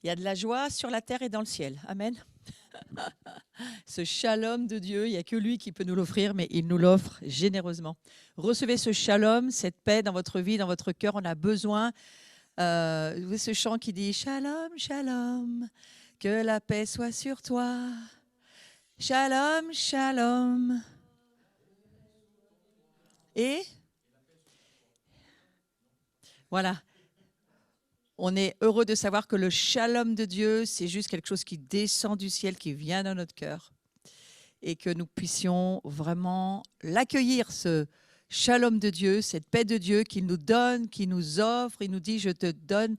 Il y a de la joie sur la terre et dans le ciel. Amen. Ce shalom de Dieu, il n'y a que lui qui peut nous l'offrir, mais il nous l'offre généreusement. Recevez ce shalom, cette paix dans votre vie, dans votre cœur. On a besoin. Vous voyez ce chant qui dit Shalom, shalom, que la paix soit sur toi. Shalom, shalom. Et voilà. On est heureux de savoir que le shalom de Dieu, c'est juste quelque chose qui descend du ciel, qui vient dans notre cœur. Et que nous puissions vraiment l'accueillir, ce shalom de Dieu, cette paix de Dieu qu'il nous donne, qu'il nous offre. Il nous dit, je te donne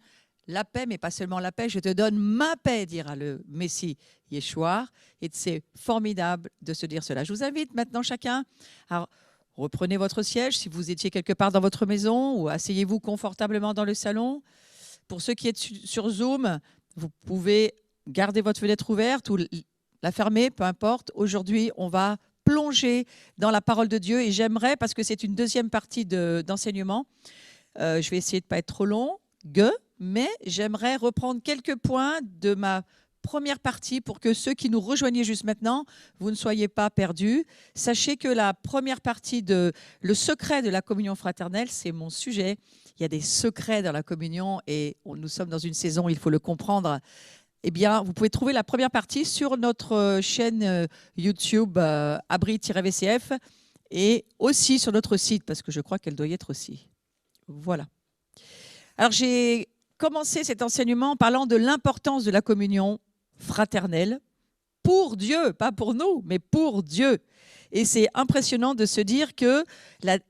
la paix, mais pas seulement la paix, je te donne ma paix, dira le Messie Yeshua. Et c'est formidable de se dire cela. Je vous invite maintenant chacun à reprenez votre siège si vous étiez quelque part dans votre maison ou asseyez-vous confortablement dans le salon. Pour ceux qui êtes sur Zoom, vous pouvez garder votre fenêtre ouverte ou la fermer, peu importe. Aujourd'hui, on va plonger dans la parole de Dieu et j'aimerais, parce que c'est une deuxième partie d'enseignement, je vais essayer de ne pas être trop long, mais j'aimerais reprendre quelques points de ma première partie pour que ceux qui nous rejoignent juste maintenant, vous ne soyez pas perdus. Sachez que la première partie de le secret de la communion fraternelle, c'est mon sujet. Il y a des secrets dans la communion et nous sommes dans une saison, il faut le comprendre. Eh bien, vous pouvez trouver la première partie sur notre chaîne YouTube Abri-VCF et aussi sur notre site, parce que je crois qu'elle doit y être aussi. Voilà. Alors, j'ai commencé cet enseignement en parlant de l'importance de la communion fraternelle pour Dieu, pas pour nous, mais pour Dieu. Et c'est impressionnant de se dire que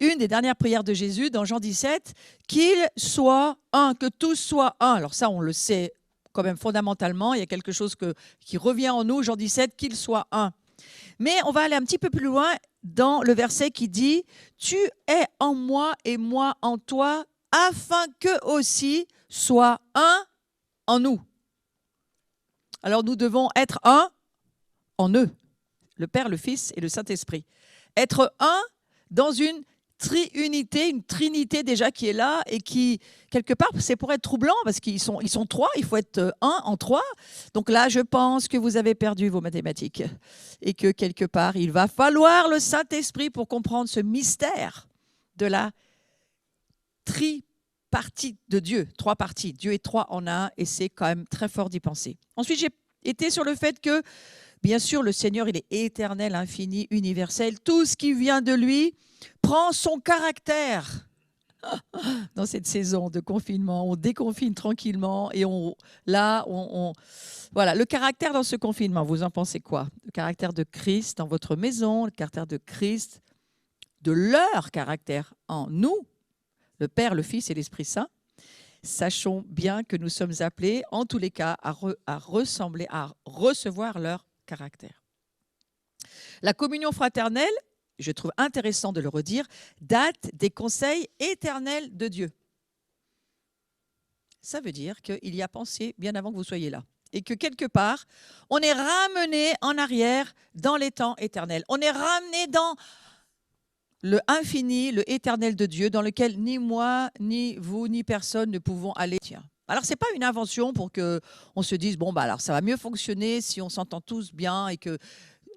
une des dernières prières de Jésus dans Jean 17, qu'il soit un, que tous soient un. Alors ça, on le sait quand même fondamentalement, il y a quelque chose qui revient en nous, Jean 17, qu'il soit un. Mais on va aller un petit peu plus loin dans le verset qui dit « Tu es en moi et moi en toi, afin qu'eux aussi soient un en nous. » Alors nous devons être un en eux, le Père, le Fils et le Saint-Esprit. Être un dans une triunité, une trinité déjà qui est là et qui, quelque part, c'est pour être troublant parce qu'ils sont trois, il faut être un en trois. Donc là, je pense que vous avez perdu vos mathématiques et que quelque part, il va falloir le Saint-Esprit pour comprendre ce mystère de la tripartie de Dieu, trois parties. Dieu est trois en un et c'est quand même très fort d'y penser. Ensuite, j'ai été sur le fait que bien sûr, le Seigneur, il est éternel, infini, universel. Tout ce qui vient de lui prend son caractère. Dans cette saison de confinement, on déconfine tranquillement et voilà, le caractère dans ce confinement, vous en pensez quoi? Le caractère de Christ dans votre maison, le caractère de Christ, de leur caractère en nous, le Père, le Fils et l'Esprit Saint. Sachons bien que nous sommes appelés, en tous les cas, à ressembler, à recevoir leur caractère. La communion fraternelle, je trouve intéressant de le redire, date des conseils éternels de Dieu. Ça veut dire qu'il y a pensé bien avant que vous soyez là. Et que quelque part, on est ramené en arrière dans les temps éternels. On est ramené dans le infini, le éternel de Dieu, dans lequel ni moi, ni vous, ni personne ne pouvons aller. Tiens. Alors, ce n'est pas une invention pour qu'on se dise, bon, bah, alors ça va mieux fonctionner si on s'entend tous bien et que,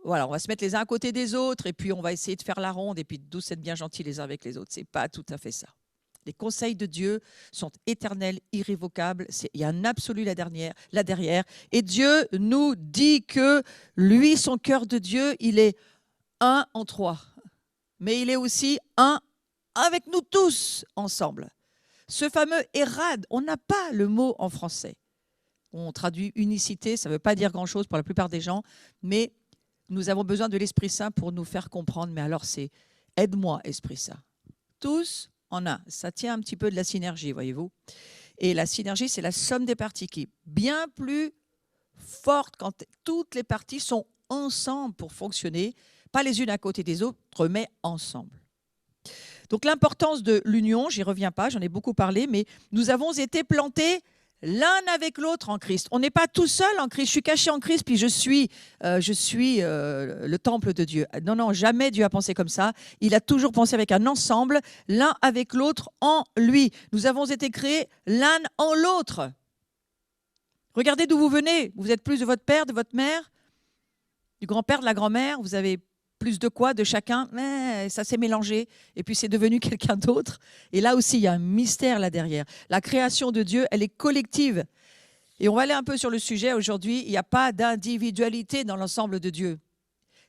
voilà, on va se mettre les uns à côté des autres et puis on va essayer de faire la ronde et puis tous être bien gentils les uns avec les autres. Ce n'est pas tout à fait ça. Les conseils de Dieu sont éternels, irrévocables. Il y a un absolu là derrière. Et Dieu nous dit que lui, son cœur de Dieu, il est un en trois. Mais il est aussi un avec nous tous ensemble. Ce fameux érad, on n'a pas le mot en français. On traduit unicité, ça ne veut pas dire grand-chose pour la plupart des gens, mais nous avons besoin de l'Esprit Saint pour nous faire comprendre. Mais alors c'est « aide-moi, Esprit Saint ». Tous en un. Ça tient un petit peu de la synergie, voyez-vous. Et la synergie, c'est la somme des parties qui est bien plus forte quand toutes les parties sont ensemble pour fonctionner, pas les unes à côté des autres, mais ensemble. Donc l'importance de l'union, j'y reviens pas, j'en ai beaucoup parlé, mais nous avons été plantés l'un avec l'autre en Christ. On n'est pas tout seul en Christ. Je suis caché en Christ, puis je suis le temple de Dieu. Non, non, jamais Dieu a pensé comme ça. Il a toujours pensé avec un ensemble, l'un avec l'autre en lui. Nous avons été créés l'un en l'autre. Regardez d'où vous venez. Vous êtes plus de votre père, de votre mère, du grand-père, de la grand-mère. Vous avez plus de quoi, de chacun. Mais ça s'est mélangé. Et puis c'est devenu quelqu'un d'autre. Et là aussi, il y a un mystère là derrière. La création de Dieu, elle est collective. Et on va aller un peu sur le sujet aujourd'hui. Il n'y a pas d'individualité dans l'ensemble de Dieu.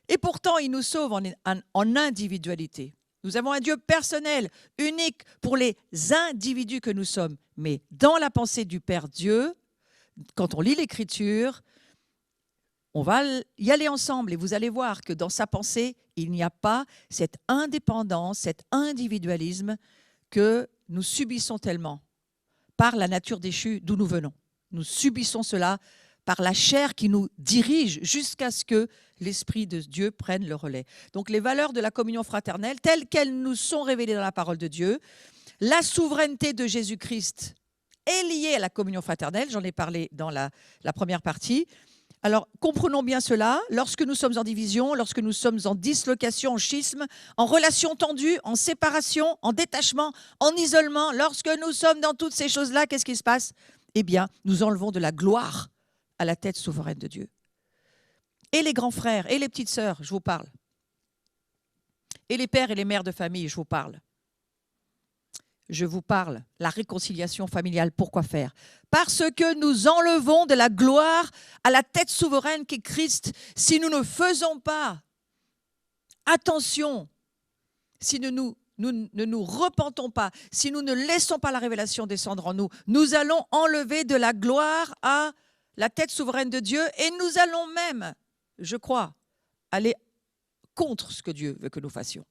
Et pourtant, il nous sauve en individualité. Nous avons un Dieu personnel, unique pour les individus que nous sommes. Mais dans la pensée du Père Dieu, quand on lit l'Écriture, on va y aller ensemble et vous allez voir que dans sa pensée, il n'y a pas cette indépendance, cet individualisme que nous subissons tellement par la nature déchue d'où nous venons. Nous subissons cela par la chair qui nous dirige jusqu'à ce que l'Esprit de Dieu prenne le relais. Donc les valeurs de la communion fraternelle, telles qu'elles nous sont révélées dans la parole de Dieu, la souveraineté de Jésus-Christ est liée à la communion fraternelle, j'en ai parlé dans la première partie. Alors comprenons bien cela, lorsque nous sommes en division, lorsque nous sommes en dislocation, en schisme, en relation tendue, en séparation, en détachement, en isolement, lorsque nous sommes dans toutes ces choses-là, qu'est-ce qui se passe? Eh bien, nous enlevons de la gloire à la tête souveraine de Dieu. Et les grands frères et les petites sœurs, je vous parle. Et les pères et les mères de famille, je vous parle. Je vous parle. La réconciliation familiale, pourquoi faire? Parce que nous enlevons de la gloire à la tête souveraine qui est Christ. Si nous ne faisons pas attention, si nous ne nous repentons pas, si nous ne laissons pas la révélation descendre en nous, nous allons enlever de la gloire à la tête souveraine de Dieu et nous allons même, je crois, aller contre ce que Dieu veut que nous fassions.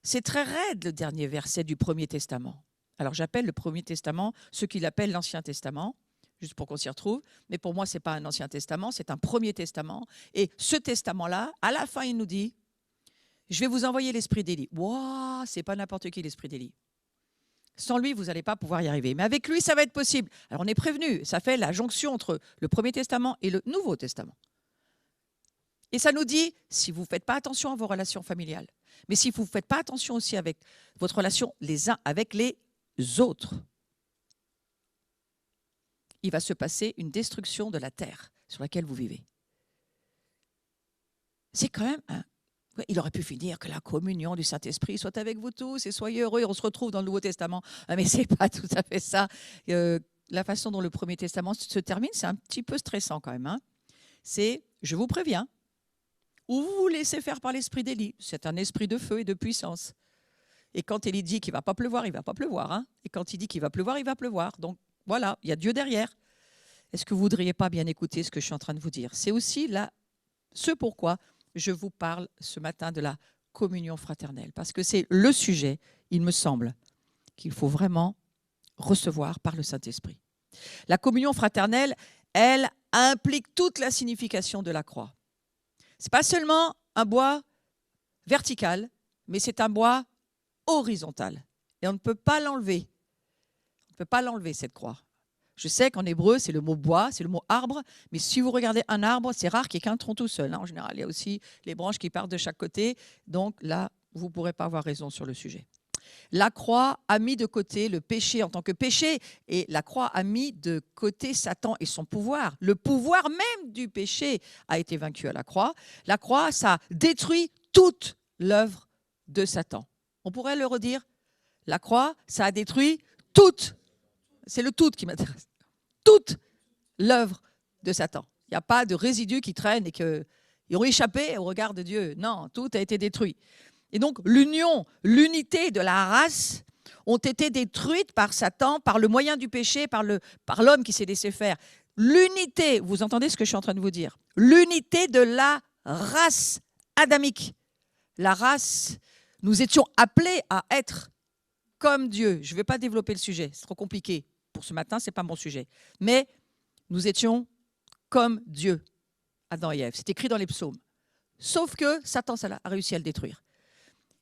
C'est très raide le dernier verset du Premier Testament. Alors j'appelle le Premier Testament ce qu'il appelle l'Ancien Testament, juste pour qu'on s'y retrouve. Mais pour moi, ce n'est pas un Ancien Testament, c'est un Premier Testament. Et ce testament-là, à la fin, il nous dit, je vais vous envoyer l'esprit d'Élie. Waouh, c'est pas n'importe qui l'esprit d'Élie. Sans lui, vous n'allez pas pouvoir y arriver. Mais avec lui, ça va être possible. Alors on est prévenu, ça fait la jonction entre le Premier Testament et le Nouveau Testament. Et ça nous dit, si vous ne faites pas attention à vos relations familiales, mais si vous ne faites pas attention aussi avec votre relation les uns avec les autres, il va se passer une destruction de la terre sur laquelle vous vivez. C'est quand même il aurait pu finir que la communion du Saint-Esprit soit avec vous tous et soyez heureux et on se retrouve dans le Nouveau Testament. Mais ce n'est pas tout à fait ça. La façon dont le Premier Testament se termine, c'est un petit peu stressant quand même. C'est, je vous préviens, ou vous vous laissez faire par l'esprit d'Élie. C'est un esprit de feu et de puissance. Et quand Élie dit qu'il ne va pas pleuvoir, il ne va pas pleuvoir. Et quand il dit qu'il va pleuvoir, il va pleuvoir. Donc voilà, il y a Dieu derrière. Est-ce que vous ne voudriez pas bien écouter ce que je suis en train de vous dire? C'est aussi là ce pourquoi je vous parle ce matin de la communion fraternelle. Parce que c'est le sujet, il me semble, qu'il faut vraiment recevoir par le Saint-Esprit. La communion fraternelle, elle implique toute la signification de la croix. Ce n'est pas seulement un bois vertical, mais c'est un bois horizontal. Et on ne peut pas l'enlever. On ne peut pas l'enlever, cette croix. Je sais qu'en hébreu, c'est le mot bois, c'est le mot arbre, mais si vous regardez un arbre, c'est rare qu'il y ait qu'un tronc tout seul. En général, il y a aussi les branches qui partent de chaque côté. Donc là, vous ne pourrez pas avoir raison sur le sujet. La croix a mis de côté le péché en tant que péché et la croix a mis de côté Satan et son pouvoir. Le pouvoir même du péché a été vaincu à la croix. La croix, ça détruit toute l'œuvre de Satan. On pourrait le redire. La croix, ça a détruit toute. C'est le tout qui m'intéresse. Toute l'œuvre de Satan. Il n'y a pas de résidus qui traînent et qui ont échappé au regard de Dieu. Non, tout a été détruit. Et donc, l'unité de la race ont été détruites par Satan, par le moyen du péché, par l'homme qui s'est laissé faire. L'unité, vous entendez ce que je suis en train de vous dire? L'unité de la race adamique. La race, nous étions appelés à être comme Dieu. Je ne vais pas développer le sujet, c'est trop compliqué. Pour ce matin, ce n'est pas mon sujet. Mais nous étions comme Dieu, Adam et Ève. C'est écrit dans les psaumes. Sauf que Satan a réussi à le détruire.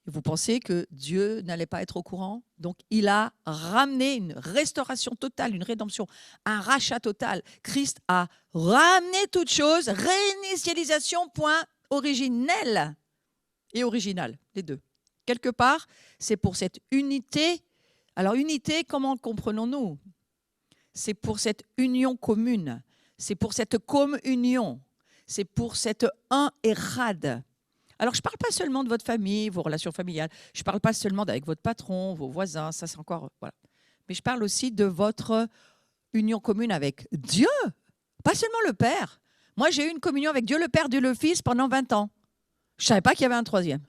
Et vous pensez que Dieu n'allait pas être au courant? Donc, il a ramené une restauration totale, une rédemption, un rachat total. Christ a ramené toute chose, réinitialisation, point originel et original, les deux. Quelque part, c'est pour cette unité. Alors, unité, comment comprenons-nous? C'est pour cette union commune. c'est pour cette communion, c'est pour cette un et rad. Alors, je ne parle pas seulement de votre famille, vos relations familiales, je ne parle pas seulement avec votre patron, vos voisins, ça c'est encore... Voilà. Mais je parle aussi de votre union commune avec Dieu, pas seulement le Père. Moi, j'ai eu une communion avec Dieu le Père, Dieu le Fils pendant 20 ans. Je ne savais pas qu'il y avait un troisième.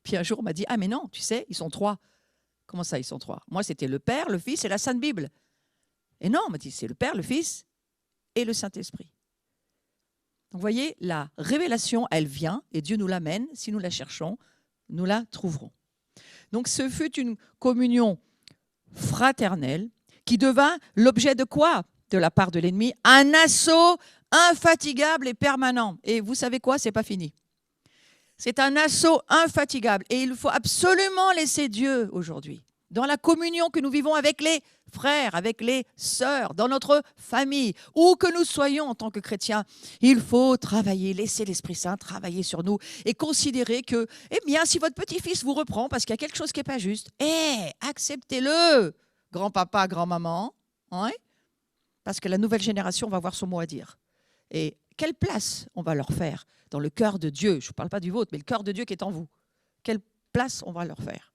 Puis un jour, on m'a dit, ah mais non, tu sais, ils sont trois. Comment ça, ils sont trois? Moi, c'était le Père, le Fils et la Sainte Bible. Et non, on m'a dit, c'est le Père, le Fils et le Saint-Esprit. Donc, vous voyez, la révélation, elle vient et Dieu nous l'amène. Si nous la cherchons, nous la trouverons. Donc, ce fut une communion fraternelle qui devint l'objet de quoi? De la part de l'ennemi, un assaut infatigable et permanent. Et vous savez quoi? C'est pas fini. C'est un assaut infatigable. Et il faut absolument laisser Dieu aujourd'hui, dans la communion que nous vivons avec les frères, avec les sœurs, dans notre famille, où que nous soyons en tant que chrétiens, il faut travailler, laisser l'Esprit Saint travailler sur nous et considérer que, eh bien, si votre petit-fils vous reprend parce qu'il y a quelque chose qui n'est pas juste, acceptez-le, grand-papa, grand-maman, hein, parce que la nouvelle génération va avoir son mot à dire. Et quelle place on va leur faire dans le cœur de Dieu? Je ne parle pas du vôtre, mais le cœur de Dieu qui est en vous. Quelle place on va leur faire?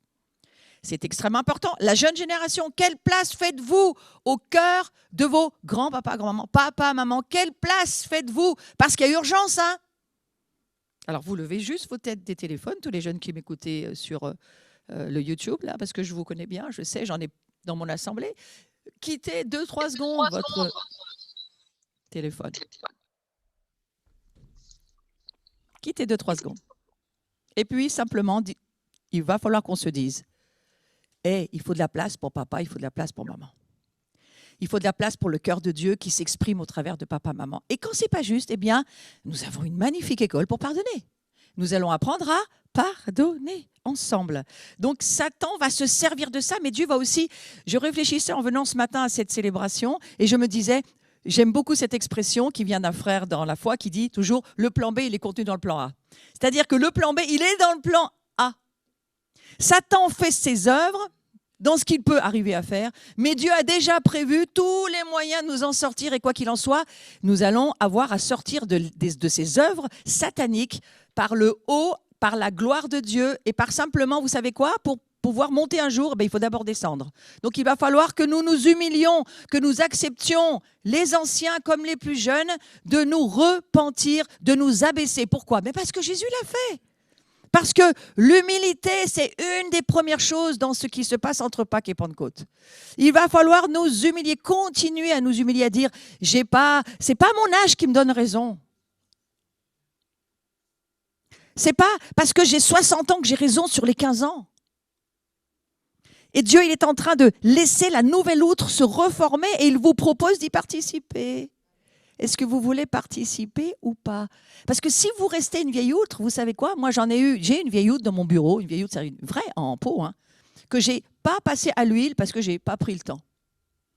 C'est extrêmement important. La jeune génération, quelle place faites-vous au cœur de vos grands-papas, grand-mamans, papa, maman? Quelle place faites-vous? Parce qu'il y a urgence, hein? Alors, vous levez juste vos têtes des téléphones, tous les jeunes qui m'écoutaient sur le YouTube, là, parce que je vous connais bien, je sais, j'en ai dans mon assemblée. Quittez 2-3 secondes votre téléphone. Quittez 2-3 secondes. Et puis, simplement, il va falloir qu'on se dise, il faut de la place pour papa, il faut de la place pour maman. Il faut de la place pour le cœur de Dieu qui s'exprime au travers de papa, maman. Et quand ce n'est pas juste, eh bien, nous avons une magnifique école pour pardonner. Nous allons apprendre à pardonner ensemble. Donc, Satan va se servir de ça, mais Dieu va aussi... Je réfléchissais en venant ce matin à cette célébration et je me disais, j'aime beaucoup cette expression qui vient d'un frère dans la foi qui dit toujours, le plan B, il est contenu dans le plan A. C'est-à-dire que le plan B, il est dans le plan A. Satan fait ses œuvres dans ce qu'il peut arriver à faire, mais Dieu a déjà prévu tous les moyens de nous en sortir et quoi qu'il en soit, nous allons avoir à sortir de ces œuvres sataniques par le haut, par la gloire de Dieu et par simplement, vous savez quoi, pour pouvoir monter un jour, il faut d'abord descendre. Donc il va falloir que nous nous humilions, que nous acceptions, les anciens comme les plus jeunes, de nous repentir, de nous abaisser. Pourquoi? Mais parce que Jésus l'a fait. Parce que l'humilité, c'est une des premières choses dans ce qui se passe entre Pâques et Pentecôte. Il va falloir nous humilier, continuer à nous humilier, à dire, c'est pas mon âge qui me donne raison. C'est pas parce que j'ai 60 ans que j'ai raison sur les 15 ans. Et Dieu, il est en train de laisser la nouvelle outre se reformer et il vous propose d'y participer. Est-ce que vous voulez participer ou pas? Parce que si vous restez une vieille outre, vous savez quoi? Moi, j'ai une vieille outre dans mon bureau, une vieille outre, c'est une vraie en pot, hein, que je n'ai pas passée à l'huile parce que je n'ai pas pris le temps.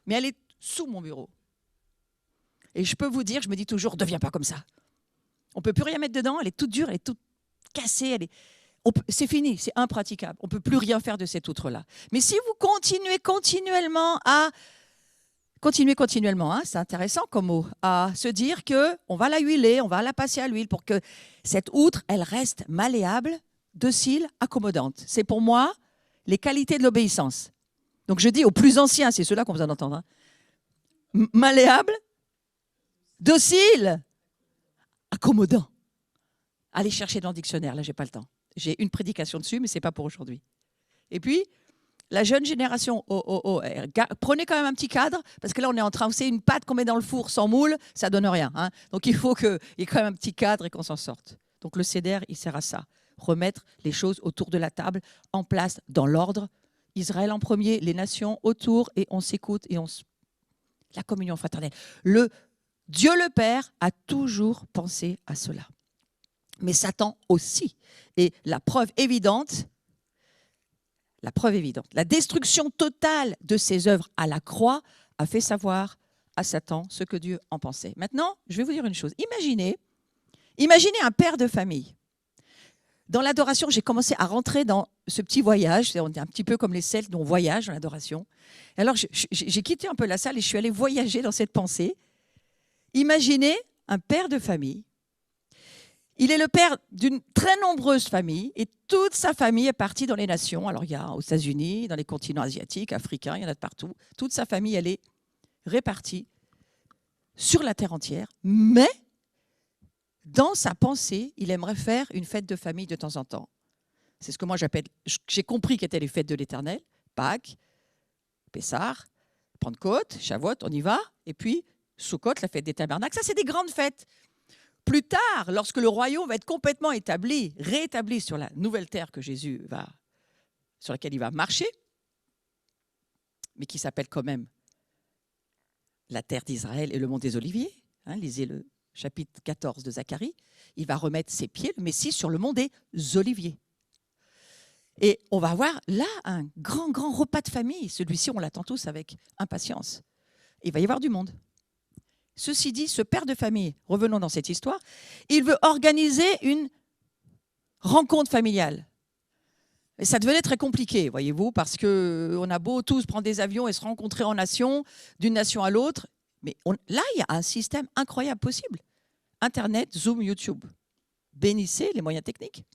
Mais elle est sous mon bureau. Et je peux vous dire, je me dis toujours, ne deviens pas comme ça. On ne peut plus rien mettre dedans, elle est toute dure, elle est toute cassée, c'est fini, c'est impraticable. On ne peut plus rien faire de cette outre-là. Mais si vous continuez continuellement à... Continuellement, c'est intéressant comme mot, à se dire qu'on va la huiler, on va la passer à l'huile pour que cette outre, elle reste malléable, docile, accommodante. C'est pour moi les qualités de l'obéissance. Donc je dis aux plus anciens, c'est ceux-là qu'on a besoin d'entendre, hein. Malléable, docile, accommodant. Allez chercher dans le dictionnaire, là, je n'ai pas le temps. J'ai une prédication dessus, mais ce n'est pas pour aujourd'hui. Et puis, la jeune génération, prenez quand même un petit cadre, parce que là, on est en train, c'est une pâte qu'on met dans le four sans moule, ça ne donne rien. Hein. Donc, il faut qu'il y ait quand même un petit cadre et qu'on s'en sorte. Donc, le CEDER, il sert à ça. Remettre les choses autour de la table, en place, dans l'ordre. Israël en premier, les nations autour, et on s'écoute, et la communion fraternelle. Dieu le Père a toujours pensé à cela. Mais Satan aussi. Et la preuve évidente, la destruction totale de ses œuvres à la croix a fait savoir à Satan ce que Dieu en pensait. Maintenant, je vais vous dire une chose. Imaginez un père de famille. Dans l'adoration, j'ai commencé à rentrer dans ce petit voyage. On est un petit peu comme les Celtes, dont on voyage dans l'adoration. Alors, j'ai quitté un peu la salle et je suis allée voyager dans cette pensée. Imaginez un père de famille. Il est le père d'une très nombreuse famille et toute sa famille est partie dans les nations. Alors, il y a aux États-Unis, dans les continents asiatiques, africains, il y en a de partout. Toute sa famille, elle est répartie sur la terre entière. Mais, dans sa pensée, il aimerait faire une fête de famille de temps en temps. C'est ce que moi j'appelle, j'ai compris qu'étaient les fêtes de l'Éternel, Pâques, Pessah, Pentecôte, Shavuot, on y va. Et puis, Sukkot, la fête des tabernacles. Ça, c'est des grandes fêtes. Plus tard, lorsque le royaume va être complètement établi, réétabli sur la nouvelle terre que sur laquelle il va marcher, mais qui s'appelle quand même la terre d'Israël et le mont des Oliviers, lisez le chapitre 14 de Zacharie, il va remettre ses pieds, le Messie, sur le mont des Oliviers. Et on va avoir là un grand, grand repas de famille. Celui-ci, on l'attend tous avec impatience. Il va y avoir du monde. Ceci dit, ce père de famille, revenons dans cette histoire, il veut organiser une rencontre familiale. Et ça devenait très compliqué, voyez-vous, parce qu'on a beau tous prendre des avions et se rencontrer en nation, d'une nation à l'autre. Mais là, il y a un système incroyable possible. Internet, Zoom, YouTube. Bénissez les moyens techniques.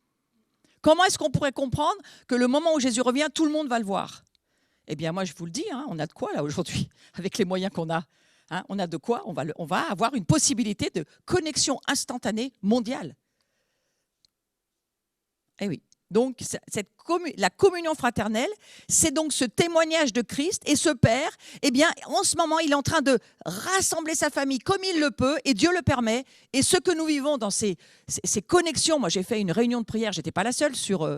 Comment est-ce qu'on pourrait comprendre que le moment où Jésus revient, tout le monde va le voir? Eh bien, moi, je vous le dis, on a de quoi là aujourd'hui, avec les moyens qu'on a. On a de quoi, on va avoir une possibilité de connexion instantanée mondiale. Eh oui. Donc, la communion fraternelle, c'est donc ce témoignage de Christ. Et ce Père, eh bien, en ce moment, il est en train de rassembler sa famille comme il le peut, et Dieu le permet. Et ce que nous vivons dans ces connexions, moi j'ai fait une réunion de prière, je n'étais pas la seule sur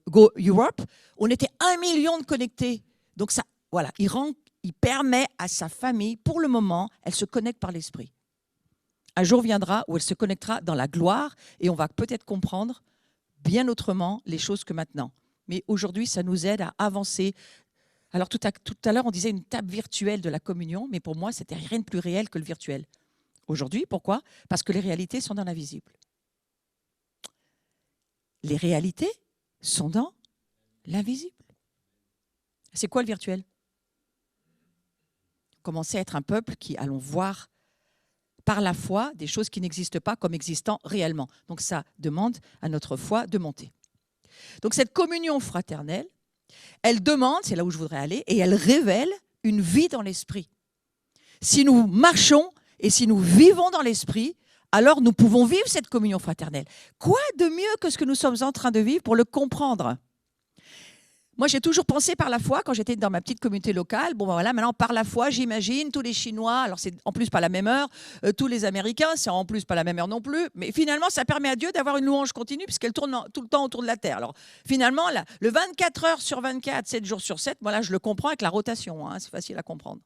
Go Europe, on était 1 million de connectés. Donc ça, voilà, il permet à sa famille, pour le moment, elle se connecte par l'Esprit. Un jour viendra où elle se connectera dans la gloire, et on va peut-être comprendre bien autrement les choses que maintenant. Mais aujourd'hui, ça nous aide à avancer. Alors tout à l'heure, on disait une table virtuelle de la communion, mais pour moi, c'était rien de plus réel que le virtuel. Aujourd'hui, pourquoi? Parce que les réalités sont dans l'invisible. Les réalités sont dans l'invisible. C'est quoi le virtuel? Commencer à être un peuple qui allons voir par la foi des choses qui n'existent pas comme existant réellement. Donc ça demande à notre foi de monter. Donc cette communion fraternelle, elle demande, c'est là où je voudrais aller, et elle révèle une vie dans l'esprit. Si nous marchons et si nous vivons dans l'esprit, alors nous pouvons vivre cette communion fraternelle. Quoi de mieux que ce que nous sommes en train de vivre pour le comprendre? Moi, j'ai toujours pensé par la foi, quand j'étais dans ma petite communauté locale, bon ben voilà, maintenant par la foi, j'imagine tous les Chinois, alors c'est en plus pas la même heure, tous les Américains, c'est en plus pas la même heure non plus, mais finalement, ça permet à Dieu d'avoir une louange continue puisqu'elle tourne tout le temps autour de la terre. Alors finalement, là, le 24 heures sur 24, 7 jours sur 7, voilà, je le comprends avec la rotation, c'est facile à comprendre.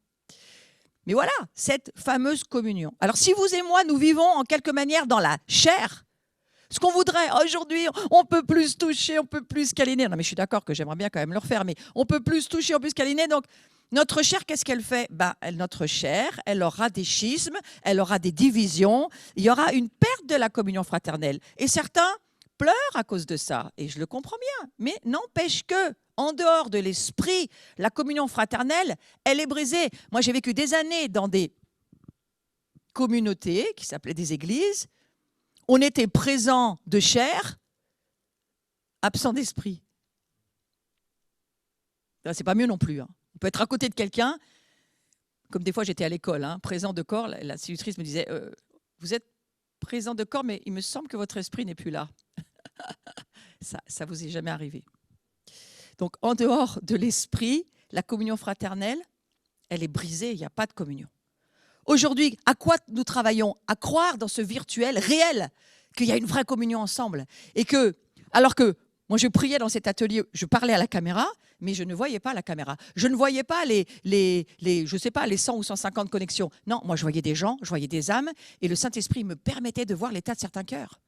Mais voilà, cette fameuse communion. Alors si vous et moi, nous vivons en quelque manière dans la chair, ce qu'on voudrait, aujourd'hui, on peut plus se toucher, on peut plus se câliner. Non, mais je suis d'accord que j'aimerais bien quand même le refaire, mais on peut plus se toucher, on peut se câliner. Donc, notre chair, qu'est-ce qu'elle fait? Notre chair, elle aura des schismes, elle aura des divisions, il y aura une perte de la communion fraternelle. Et certains pleurent à cause de ça, et je le comprends bien. Mais n'empêche que, en dehors de l'esprit, la communion fraternelle, elle est brisée. Moi, j'ai vécu des années dans des communautés qui s'appelaient des églises. On était présent de chair, absent d'esprit. C'est pas mieux non plus. On peut être à côté de quelqu'un, comme des fois j'étais à l'école, présent de corps, la institutrice me disait vous êtes présent de corps, mais il me semble que votre esprit n'est plus là. Ça vous est jamais arrivé. Donc en dehors de l'esprit, la communion fraternelle, elle est brisée, il n'y a pas de communion. Aujourd'hui, à quoi nous travaillons? À croire dans ce virtuel réel qu'il y a une vraie communion ensemble. Et que, alors que moi je priais dans cet atelier, je parlais à la caméra, mais je ne voyais pas la caméra. Je ne voyais pas je sais pas, les 100 ou 150 connexions. Non, moi je voyais des gens, je voyais des âmes, et le Saint-Esprit me permettait de voir l'état de certains cœurs.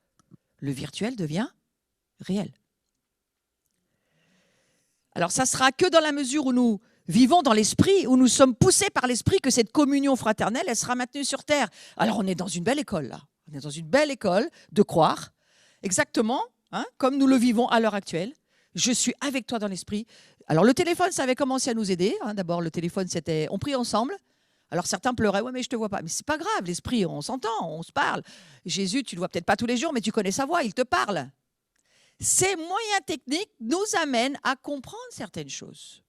Le virtuel devient réel. Alors ça sera que dans la mesure où nous vivons dans l'esprit, où nous sommes poussés par l'esprit, que cette communion fraternelle, elle sera maintenue sur terre. Alors on est dans une belle école, là. On est dans une belle école de croire, exactement, comme nous le vivons à l'heure actuelle. Je suis avec toi dans l'esprit. Alors le téléphone, ça avait commencé à nous aider. D'abord, le téléphone, c'était, on prie ensemble. Alors certains pleuraient, ouais, mais je ne te vois pas. Mais c'est pas grave, l'esprit, on s'entend, on se parle. Jésus, tu ne le vois peut-être pas tous les jours, mais tu connais sa voix, il te parle. Ces moyens techniques nous amènent à comprendre certaines choses.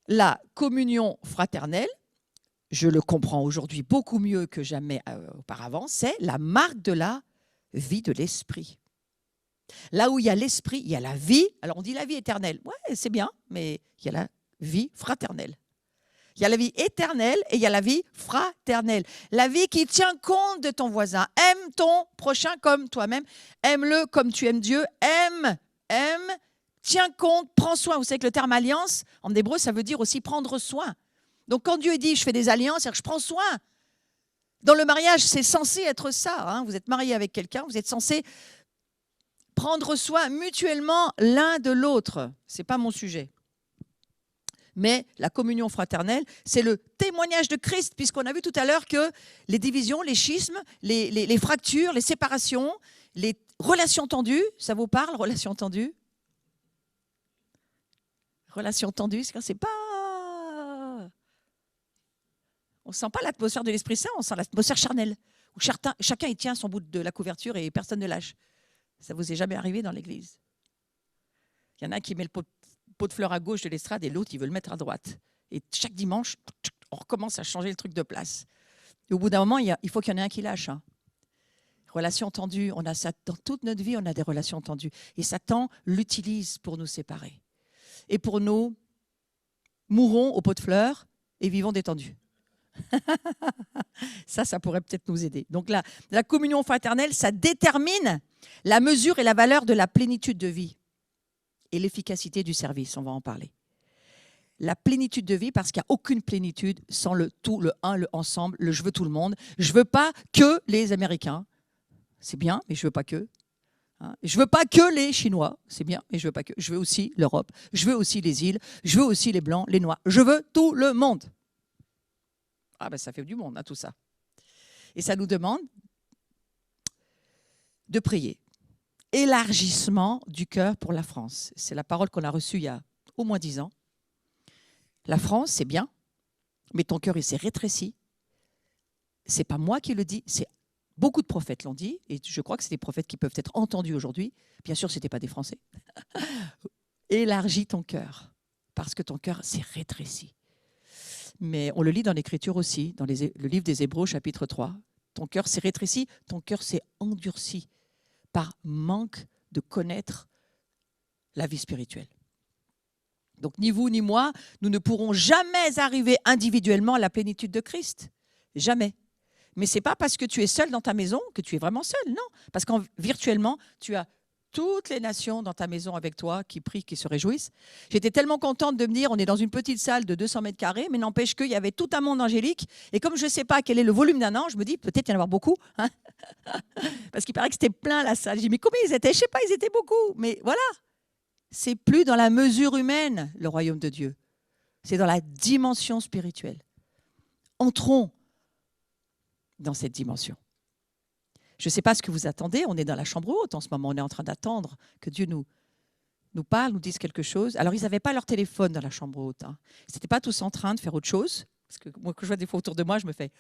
La communion fraternelle, je le comprends aujourd'hui beaucoup mieux que jamais auparavant, c'est la marque de la vie de l'esprit. Là où il y a l'esprit, il y a la vie. Alors on dit la vie éternelle. Ouais, c'est bien, mais il y a la vie fraternelle. Il y a la vie éternelle et il y a la vie fraternelle. La vie qui tient compte de ton voisin. Aime ton prochain comme toi-même. Aime-le comme tu aimes Dieu. Aime, tiens compte, prends soin. Vous savez que le terme alliance, en hébreu, ça veut dire aussi prendre soin. Donc quand Dieu dit je fais des alliances, c'est-à-dire que je prends soin. Dans le mariage, c'est censé être ça. Hein. Vous êtes marié avec quelqu'un, vous êtes censé prendre soin mutuellement l'un de l'autre. Ce n'est pas mon sujet. Mais la communion fraternelle, c'est le témoignage de Christ, puisqu'on a vu tout à l'heure que les divisions, les schismes, les fractures, les séparations, les relations tendues, ça vous parle, relations tendues? Relations tendues, c'est pas... On ne sent pas l'atmosphère de l'Esprit Saint, on sent l'atmosphère charnelle, où chacun y tient son bout de la couverture et personne ne lâche. Ça ne vous est jamais arrivé dans l'église? Il y en a qui met le pot de fleurs à gauche de l'estrade et l'autre, il veut le mettre à droite. Et chaque dimanche, on recommence à changer le truc de place. Et au bout d'un moment, il faut qu'il y en ait un qui lâche. Hein. Relations tendues, on a ça dans toute notre vie, on a des relations tendues. Et Satan l'utilise pour nous séparer. Et pour nous, mourons au pot de fleurs et vivons détendus. Ça pourrait peut-être nous aider. Donc la communion fraternelle, ça détermine la mesure et la valeur de la plénitude de vie et l'efficacité du service. On va en parler. La plénitude de vie, parce qu'il n'y a aucune plénitude sans le tout, le un, le ensemble, le je veux tout le monde. Je ne veux pas que les Américains. C'est bien, mais je ne veux pas que. Je ne veux pas que les Chinois. C'est bien, mais je ne veux pas que. Je veux aussi l'Europe. Je veux aussi les îles. Je veux aussi les Blancs, les Noirs. Je veux tout le monde. Ah ben ça fait du monde, hein, tout ça. Et ça nous demande de prier. Élargissement du cœur pour la France. C'est la parole qu'on a reçue il y a au moins 10 ans. La France, c'est bien, mais ton cœur, il s'est rétréci. Ce n'est pas moi qui le dis, c'est beaucoup de prophètes l'ont dit, et je crois que c'est des prophètes qui peuvent être entendus aujourd'hui. Bien sûr, ce n'étaient pas des Français. Élargis ton cœur, parce que ton cœur s'est rétréci. Mais on le lit dans l'Écriture aussi, dans le livre des Hébreux, chapitre 3. Ton cœur s'est rétréci, ton cœur s'est endurci par manque de connaître la vie spirituelle. Donc ni vous ni moi, nous ne pourrons jamais arriver individuellement à la plénitude de Christ. Jamais. Mais ce n'est pas parce que tu es seul dans ta maison que tu es vraiment seul, non. Parce que virtuellement, tu as toutes les nations dans ta maison avec toi qui prient, qui se réjouissent. J'étais tellement contente de me dire, on est dans une petite salle de 200 mètres carrés, mais n'empêche qu'il y avait tout un monde angélique. Et comme je ne sais pas quel est le volume d'un ange, je me dis, peut-être y en avoir beaucoup. Hein. Parce qu'il paraît que c'était plein la salle. Je dis, mais combien ils étaient? Je ne sais pas, ils étaient beaucoup. Mais voilà, c'est plus dans la mesure humaine, le royaume de Dieu. C'est dans la dimension spirituelle. Entrons dans cette dimension. Je ne sais pas ce que vous attendez, on est dans la chambre haute en ce moment, on est en train d'attendre que Dieu nous parle, nous dise quelque chose. Alors, ils n'avaient pas leur téléphone dans la chambre haute. Hein. Ils n'étaient pas tous en train de faire autre chose. Parce que moi, quand je vois des fois autour de moi, je me fais...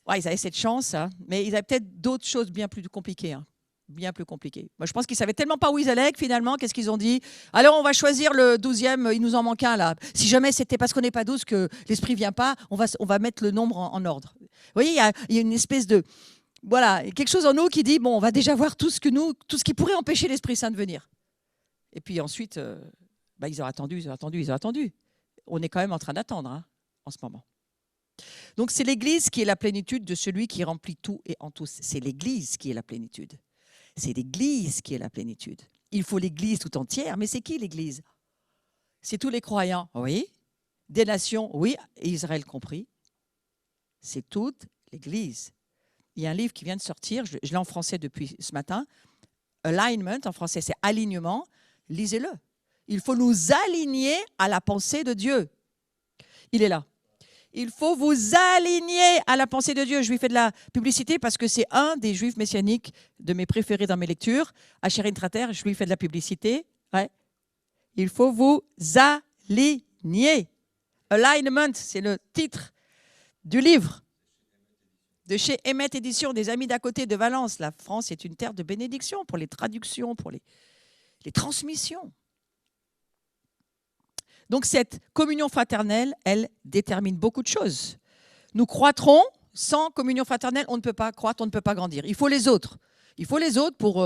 Ouais, ils avaient cette chance, hein, mais ils avaient peut-être d'autres choses bien plus compliquées. Hein, bien plus compliquées. Moi, je pense qu'ils ne savaient tellement pas où ils allaient que finalement, qu'est-ce qu'ils ont dit? Alors, on va choisir le 12e, il nous en manque un là. Si jamais c'était parce qu'on n'est pas 12 que l'esprit ne vient pas, on va mettre le nombre en ordre. Vous voyez, il y a une espèce de... Voilà, quelque chose en nous qui dit, bon, on va déjà voir tout ce qui pourrait empêcher l'Esprit Saint de venir. Et puis ensuite, ils ont attendu. On est quand même en train d'attendre hein, en ce moment. Donc c'est l'Église qui est la plénitude de celui qui remplit tout et en tous. C'est l'Église qui est la plénitude. C'est l'Église qui est la plénitude. Il faut l'Église tout entière, mais c'est qui l'Église? C'est tous les croyants, oui. Des nations, oui, et Israël compris. C'est toute l'Église. Il y a un livre qui vient de sortir, je l'ai en français depuis ce matin. Alignment, en français, c'est alignement. Lisez-le. Il faut nous aligner à la pensée de Dieu. Il est là. Il faut vous aligner à la pensée de Dieu. Je lui fais de la publicité parce que c'est un des juifs messianiques de mes préférés dans mes lectures. Asher Intrater, je lui fais de la publicité. Ouais. Il faut vous aligner Alignment, c'est le titre du livre de chez Emmet Éditions, des amis d'à côté de Valence. La France est une terre de bénédiction pour les traductions, pour les transmissions. Donc cette communion fraternelle, elle détermine beaucoup de choses. Nous croîtrons, sans communion fraternelle, on ne peut pas croître, on ne peut pas grandir. Il faut les autres. Il faut les autres pour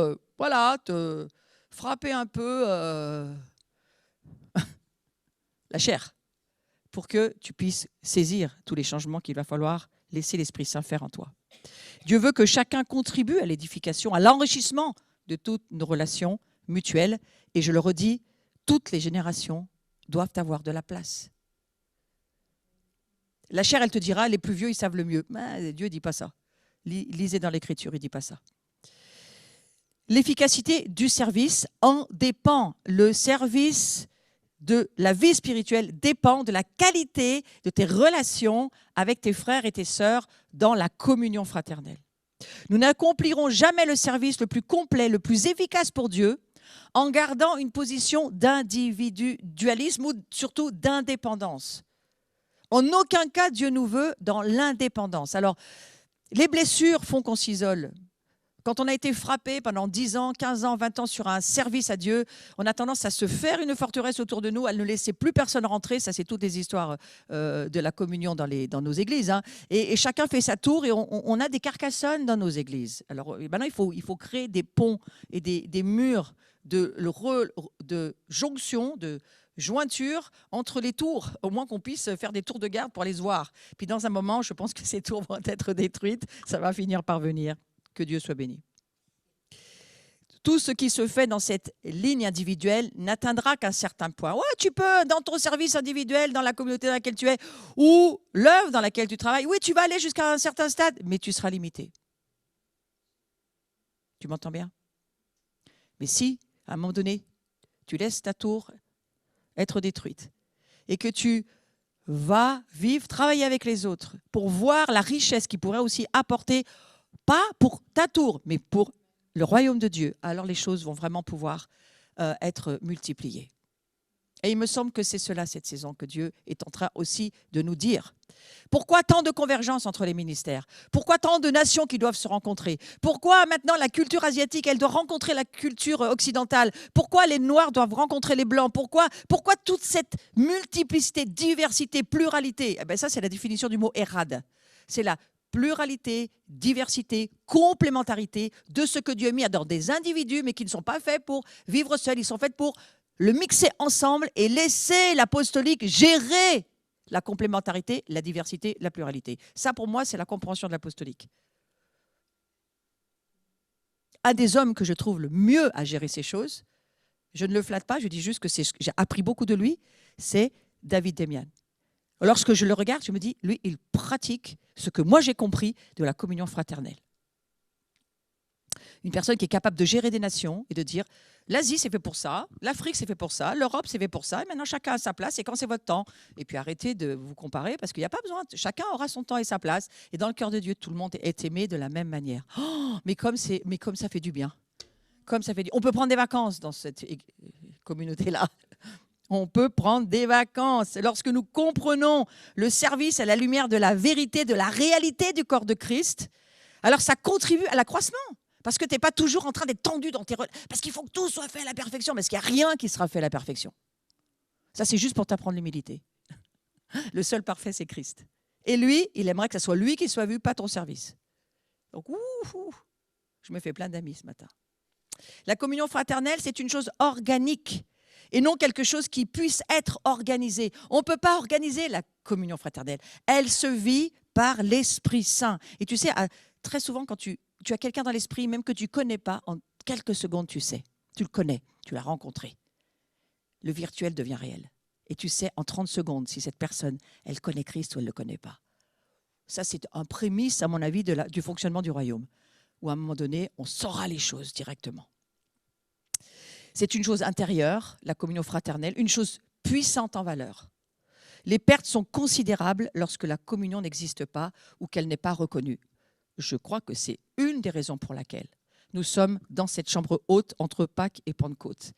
te frapper un peu la chair, pour que tu puisses saisir tous les changements qu'il va falloir laisser l'Esprit Saint faire en toi. Dieu veut que chacun contribue à l'édification, à l'enrichissement de toutes nos relations mutuelles. Et je le redis, toutes les générations doivent avoir de la place. La chair, elle te dira, les plus vieux, ils savent le mieux. Mais Dieu ne dit pas ça. Lisez dans l'Écriture, il ne dit pas ça. L'efficacité du service en dépend. Le service de la vie spirituelle dépend de la qualité de tes relations avec tes frères et tes sœurs dans la communion fraternelle. Nous n'accomplirons jamais le service le plus complet, le plus efficace pour Dieu en gardant une position d'individualisme ou surtout d'indépendance. En aucun cas, Dieu nous veut dans l'indépendance. Alors, les blessures font qu'on s'isole. Quand on a été frappé pendant 10 ans, 15 ans, 20 ans sur un service à Dieu, on a tendance à se faire une forteresse autour de nous, à ne laisser plus personne rentrer. Ça, c'est toutes les histoires de la communion dans nos églises. Hein. Et chacun fait sa tour et on a des carcassonnes dans nos églises. Alors maintenant, il faut créer des ponts et des murs de jonction, de jointure entre les tours, au moins qu'on puisse faire des tours de garde pour aller se voir. Puis dans un moment, je pense que ces tours vont être détruites. Ça va finir par venir. Que Dieu soit béni. Tout ce qui se fait dans cette ligne individuelle n'atteindra qu'un certain point. Ouais, tu peux, dans ton service individuel, dans la communauté dans laquelle tu es, ou l'œuvre dans laquelle tu travailles, oui, tu vas aller jusqu'à un certain stade, mais tu seras limité. Tu m'entends bien? Mais si, à un moment donné, tu laisses ta tour être détruite et que tu vas vivre, travailler avec les autres pour voir la richesse qui pourrait aussi apporter pas pour ta tour, mais pour le royaume de Dieu, alors les choses vont vraiment pouvoir être multipliées. Et il me semble que c'est cela, cette saison, que Dieu est en train aussi de nous dire. Pourquoi tant de convergence entre les ministères? Pourquoi tant de nations qui doivent se rencontrer? Pourquoi maintenant la culture asiatique, elle doit rencontrer la culture occidentale? Pourquoi les Noirs doivent rencontrer les Blancs? Pourquoi toute cette multiplicité, diversité, pluralité? Eh bien, ça, c'est la définition du mot érad. C'est la pluralité, diversité, complémentarité de ce que Dieu a mis dans des individus, mais qui ne sont pas faits pour vivre seuls. Ils sont faits pour le mixer ensemble et laisser l'apostolique gérer la complémentarité, la diversité, la pluralité. Ça, pour moi, c'est la compréhension de l'apostolique. Un des hommes que je trouve le mieux à gérer ces choses, je ne le flatte pas, je dis juste que j'ai appris beaucoup de lui, c'est David Demian. Lorsque je le regarde, je me dis, lui, il pratique ce que moi j'ai compris de la communion fraternelle. Une personne qui est capable de gérer des nations et de dire, l'Asie c'est fait pour ça, l'Afrique c'est fait pour ça, l'Europe c'est fait pour ça, et maintenant chacun a sa place et quand c'est votre temps. Et puis arrêtez de vous comparer parce qu'il n'y a pas besoin, chacun aura son temps et sa place. Et dans le cœur de Dieu, tout le monde est aimé de la même manière. Oh, mais comme ça fait du bien. Comme ça fait du... On peut prendre des vacances dans cette communauté-là. On peut prendre des vacances. Lorsque nous comprenons le service à la lumière de la vérité, de la réalité du corps de Christ, alors ça contribue à l'accroissement. Parce que tu n'es pas toujours en train d'être tendu dans tes... Parce qu'il faut que tout soit fait à la perfection, parce qu'il n'y a rien qui sera fait à la perfection. Ça, c'est juste pour t'apprendre l'humilité. Le seul parfait, c'est Christ. Et lui, il aimerait que ce soit lui qui soit vu, pas ton service. Donc, je me fais plein d'amis ce matin. La communion fraternelle, c'est une chose organique et non quelque chose qui puisse être organisé. On ne peut pas organiser la communion fraternelle. Elle se vit par l'Esprit Saint. Et tu sais, très souvent, quand tu as quelqu'un dans l'esprit, même que tu ne connais pas, en quelques secondes, tu sais. Tu le connais, tu l'as rencontré. Le virtuel devient réel. Et tu sais en 30 secondes si cette personne, elle connaît Christ ou elle ne le connaît pas. Ça, c'est un prémisse, à mon avis, du fonctionnement du royaume, où à un moment donné, on saura les choses directement. C'est une chose intérieure, la communion fraternelle, une chose puissante en valeur. Les pertes sont considérables lorsque la communion n'existe pas ou qu'elle n'est pas reconnue. Je crois que c'est une des raisons pour laquelle nous sommes dans cette chambre haute entre Pâques et Pentecôte,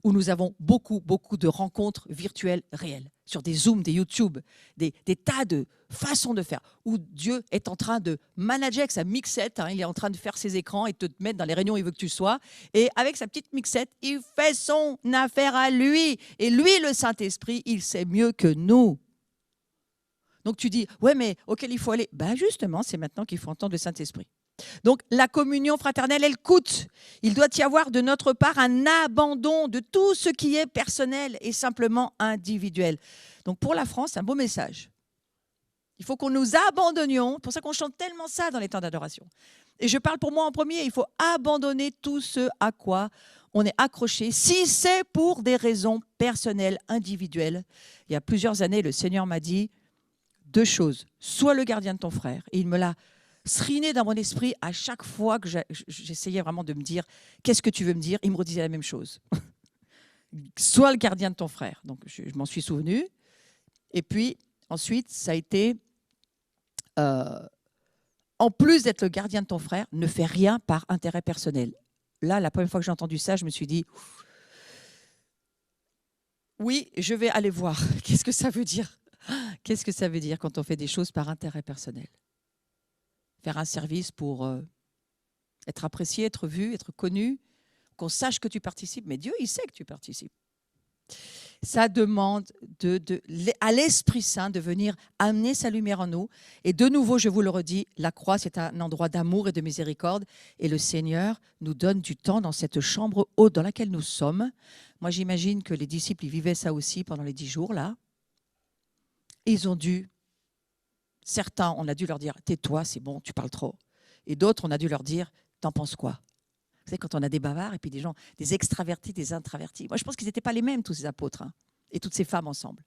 où nous avons beaucoup de rencontres virtuelles réelles, sur des Zooms, des YouTube, des tas de façons de faire, où Dieu est en train de manager avec sa mixette, il est en train de faire ses écrans et te mettre dans les réunions où il veut que tu sois, et avec sa petite mixette, il fait son affaire à lui, et lui, le Saint-Esprit, il sait mieux que nous. Donc tu dis, ouais, mais auquel il faut aller? Ben justement, c'est maintenant qu'il faut entendre le Saint-Esprit. Donc la communion fraternelle, elle coûte. Il doit y avoir de notre part un abandon de tout ce qui est personnel et simplement individuel. Donc pour la France, c'est un beau message. Il faut qu'on nous abandonnions. C'est pour ça qu'on chante tellement ça dans les temps d'adoration. Et je parle pour moi en premier, il faut abandonner tout ce à quoi on est accroché, si c'est pour des raisons personnelles, individuelles. Il y a plusieurs années, le Seigneur m'a dit 2 choses. Sois le gardien de ton frère. Et il me l'a sriné dans mon esprit à chaque fois que j'essayais vraiment de me dire qu'est-ce que tu veux me dire. Il me redisait la même chose. Sois le gardien de ton frère. Donc je m'en suis souvenu. Et puis ensuite, ça a été en plus d'être le gardien de ton frère, ne fais rien par intérêt personnel. Là, la première fois que j'ai entendu ça, je me suis dit oui, je vais aller voir. Qu'est-ce que ça veut dire? Qu'est-ce que ça veut dire quand on fait des choses par intérêt personnel? Faire un service pour être apprécié, être vu, être connu, qu'on sache que tu participes. Mais Dieu, il sait que tu participes. Ça demande à l'Esprit Saint de venir amener sa lumière en nous. Et de nouveau, je vous le redis, la croix, c'est un endroit d'amour et de miséricorde. Et le Seigneur nous donne du temps dans cette chambre haute dans laquelle nous sommes. Moi, j'imagine que les disciples, ils vivaient ça aussi pendant les 10 jours, là. Ils ont dû, certains, on a dû leur dire « tais-toi, c'est bon, tu parles trop ». Et d'autres, on a dû leur dire « t'en penses quoi ?» Vous savez, quand on a des bavards et puis des gens, des extravertis, des introvertis. Moi, je pense qu'ils n'étaient pas les mêmes, tous ces apôtres, et toutes ces femmes ensemble.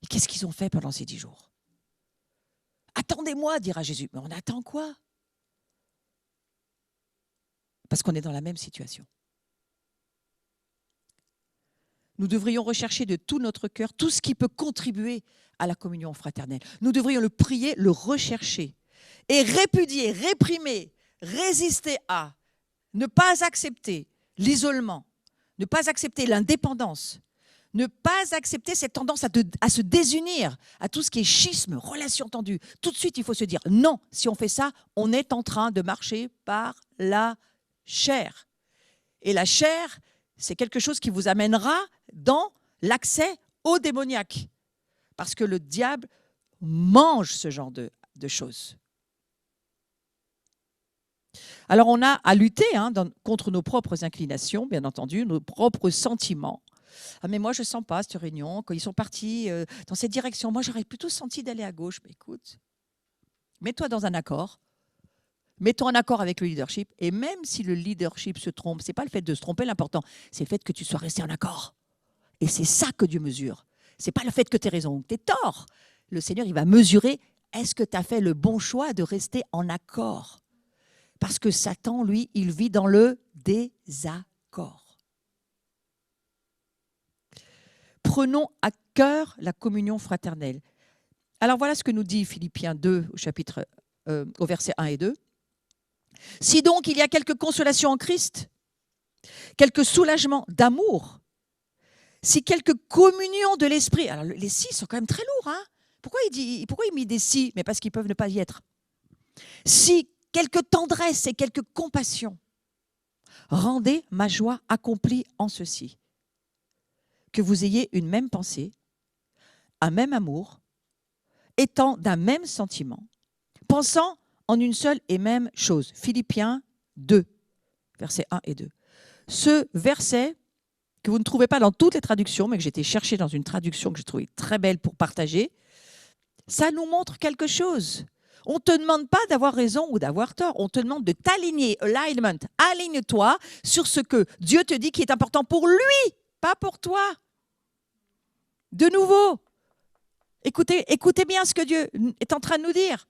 Et qu'est-ce qu'ils ont fait pendant ces 10 jours? Attendez-moi, dira Jésus. Mais on attend quoi? Parce qu'on est dans la même situation. Nous devrions rechercher de tout notre cœur tout ce qui peut contribuer à la communion fraternelle. Nous devrions le prier, le rechercher et répudier, réprimer, résister à, ne pas accepter l'isolement, ne pas accepter l'indépendance, ne pas accepter cette tendance à se désunir, à tout ce qui est schisme, relation tendue. Tout de suite, il faut se dire non, si on fait ça, on est en train de marcher par la chair. Et la chair, c'est quelque chose qui vous amènera dans l'accès au démoniaque. Parce que le diable mange ce genre de choses. Alors on a à lutter contre nos propres inclinations, bien entendu, nos propres sentiments. Ah mais moi je ne sens pas cette réunion, quand ils sont partis dans cette direction, moi j'aurais plutôt senti d'aller à gauche. Mais écoute, mets-toi dans un accord, mets-toi en accord avec le leadership, et même si le leadership se trompe, ce n'est pas le fait de se tromper l'important, c'est le fait que tu sois resté en accord. Et c'est ça que Dieu mesure. Ce n'est pas le fait que tu aies raison ou que tu aies tort. Le Seigneur, il va mesurer, est-ce que tu as fait le bon choix de rester en accord? Parce que Satan, lui, il vit dans le désaccord. Prenons à cœur la communion fraternelle. Alors voilà ce que nous dit Philippiens 2 au verset 1 et 2. Si donc il y a quelque consolation en Christ, quelque soulagement d'amour, si quelque communion de l'esprit, alors les si sont quand même très lourds, Pourquoi il met des si? Mais parce qu'ils peuvent ne pas y être. Si quelque tendresse et quelque compassion, rendez ma joie accomplie en ceci, que vous ayez une même pensée, un même amour, étant d'un même sentiment, pensant en une seule et même chose. Philippiens 2, versets 1 et 2. Ce verset que vous ne trouvez pas dans toutes les traductions, mais que j'ai été chercher dans une traduction que j'ai trouvée très belle pour partager, ça nous montre quelque chose. On ne te demande pas d'avoir raison ou d'avoir tort. On te demande de t'aligner, alignment. Aligne-toi sur ce que Dieu te dit qui est important pour lui, pas pour toi. De nouveau, écoutez bien ce que Dieu est en train de nous dire.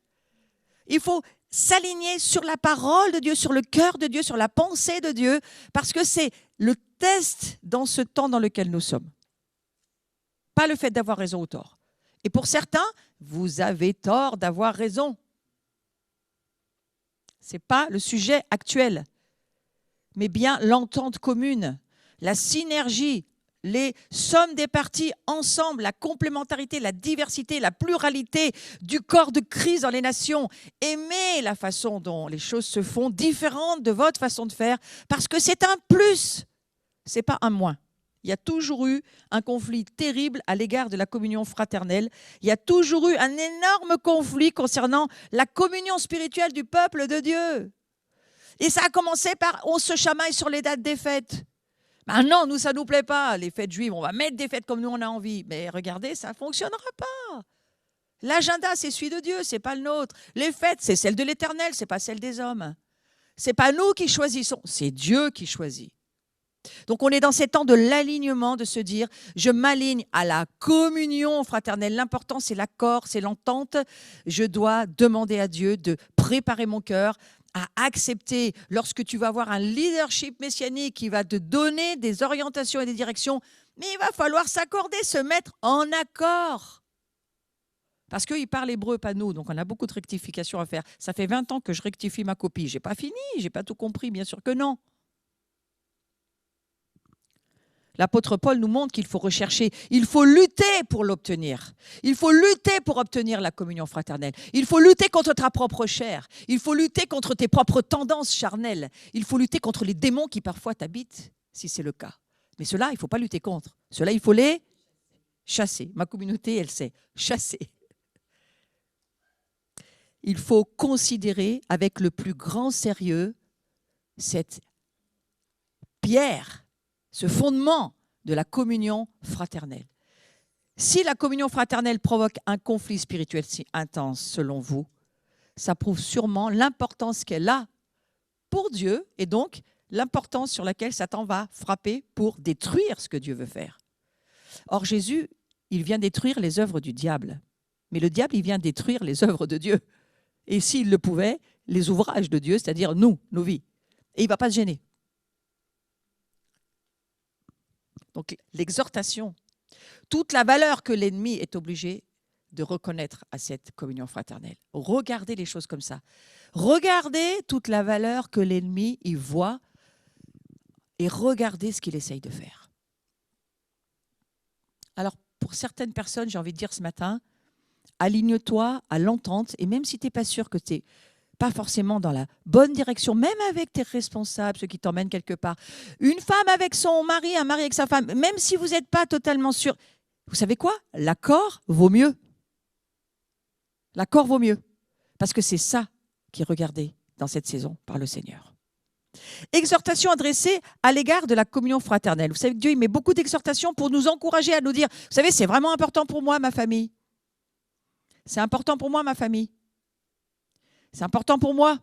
Il faut s'aligner sur la parole de Dieu, sur le cœur de Dieu, sur la pensée de Dieu, parce que c'est le test dans ce temps dans lequel nous sommes. Pas le fait d'avoir raison ou tort. Et pour certains, vous avez tort d'avoir raison. Ce n'est pas le sujet actuel. mais bien l'entente commune, la synergie, les sommes des parties ensemble, la complémentarité, la diversité, la pluralité du corps de Christ dans les nations. Aimez la façon dont les choses se font, différente de votre façon de faire, parce que c'est un plus, ce n'est pas un moins. Il y a toujours eu un conflit terrible à l'égard de la communion fraternelle. Il y a toujours eu un énorme conflit concernant la communion spirituelle du peuple de Dieu. Et ça a commencé par on se chamaille sur les dates des fêtes. Ben non, nous, ça ne nous plaît pas, les fêtes juives. On va mettre des fêtes comme nous, on a envie. Mais regardez, ça ne fonctionnera pas. L'agenda, c'est celui de Dieu, ce n'est pas le nôtre. Les fêtes, c'est celle de l'Éternel, ce n'est pas celle des hommes. Ce n'est pas nous qui choisissons, c'est Dieu qui choisit. Donc on est dans ces temps de l'alignement, de se dire, je m'aligne à la communion fraternelle. L'important, c'est l'accord, c'est l'entente. Je dois demander à Dieu de préparer mon cœur à accepter, lorsque tu vas avoir un leadership messianique qui va te donner des orientations et des directions, mais il va falloir s'accorder, se mettre en accord. Parce qu'il parle hébreu, pas nous, donc on a beaucoup de rectifications à faire. Ça fait 20 ans que je rectifie ma copie. Je n'ai pas fini, je n'ai pas tout compris, bien sûr que non. L'apôtre Paul nous montre qu'il faut rechercher, il faut lutter pour l'obtenir. Il faut lutter pour obtenir la communion fraternelle. Il faut lutter contre ta propre chair. Il faut lutter contre tes propres tendances charnelles. Il faut lutter contre les démons qui parfois t'habitent, si c'est le cas. Mais cela, il ne faut pas lutter contre. Cela, il faut les chasser. Ma communauté, elle sait, chasser. Il faut considérer avec le plus grand sérieux cette pierre, ce fondement de la communion fraternelle. Si la communion fraternelle provoque un conflit spirituel si intense, selon vous, ça prouve sûrement l'importance qu'elle a pour Dieu et donc l'importance sur laquelle Satan va frapper pour détruire ce que Dieu veut faire. Or, Jésus, il vient détruire les œuvres du diable. Mais le diable, il vient détruire les œuvres de Dieu. Et s'il le pouvait, les ouvrages de Dieu, c'est-à-dire nous, nos vies. Et il ne va pas se gêner. Donc l'exhortation, toute la valeur que l'ennemi est obligé de reconnaître à cette communion fraternelle. Regardez les choses comme ça. Regardez toute la valeur que l'ennemi y voit et regardez ce qu'il essaye de faire. Alors pour certaines personnes, j'ai envie de dire ce matin, aligne-toi à l'entente et même si tu n'es pas sûr que tu es pas forcément dans la bonne direction, même avec tes responsables, ceux qui t'emmènent quelque part. Une femme avec son mari, un mari avec sa femme, même si vous n'êtes pas totalement sûr, vous savez quoi? L'accord vaut mieux. L'accord vaut mieux. Parce que c'est ça qui est regardé dans cette saison par le Seigneur. Exhortation adressée à l'égard de la communion fraternelle. Vous savez que Dieu il met beaucoup d'exhortations pour nous encourager à nous dire, vous savez, c'est vraiment important pour moi, ma famille. C'est important pour moi, ma famille. C'est important pour moi.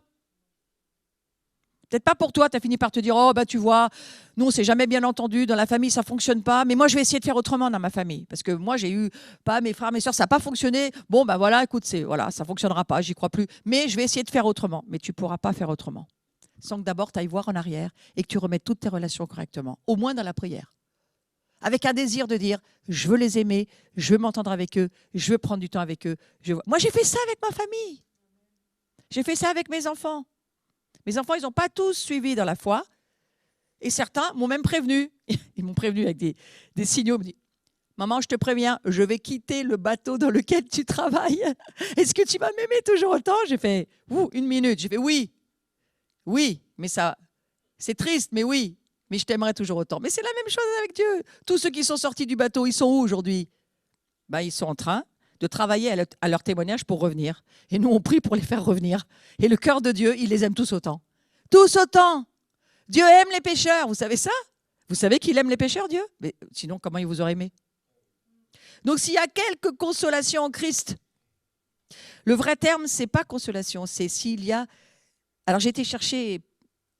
Peut-être pas pour toi, tu as fini par te dire « Oh, bah tu vois, nous, on s'est jamais bien entendu, dans la famille, ça ne fonctionne pas, mais moi, je vais essayer de faire autrement dans ma famille. Parce que moi, j'ai eu, pas mes frères, mes soeurs, ça n'a pas fonctionné. Bon, bah voilà, écoute, voilà, ça ne fonctionnera pas, j'y crois plus. Mais je vais essayer de faire autrement. » Mais tu ne pourras pas faire autrement. Sans que d'abord, tu ailles voir en arrière et que tu remettes toutes tes relations correctement, au moins dans la prière. Avec un désir de dire « Je veux les aimer, je veux m'entendre avec eux, je veux prendre du temps avec eux. » Moi, j'ai fait ça avec ma famille. J'ai fait ça avec mes enfants. Mes enfants, ils n'ont pas tous suivi dans la foi. Et certains m'ont même prévenu. Ils m'ont prévenu avec des signaux. Ils me disent, maman, je te préviens, je vais quitter le bateau dans lequel tu travailles. Est-ce que tu vas m'aimer toujours autant? J'ai fait, une minute. J'ai fait, oui. Oui, mais ça, c'est triste, mais oui. Mais je t'aimerai toujours autant. Mais c'est la même chose avec Dieu. Tous ceux qui sont sortis du bateau, ils sont où aujourd'hui? Ils sont en train de travailler à leur témoignage pour revenir. Et nous, on prie pour les faire revenir. Et le cœur de Dieu, il les aime tous autant. Tous autant. Dieu aime les pécheurs. Vous savez ça? Vous savez qu'il aime les pécheurs, Dieu? Mais sinon, comment il vous aurait aimé? Donc, s'il y a quelque consolation en Christ, le vrai terme, ce n'est pas consolation, c'est s'il y a... Alors, j'ai été chercher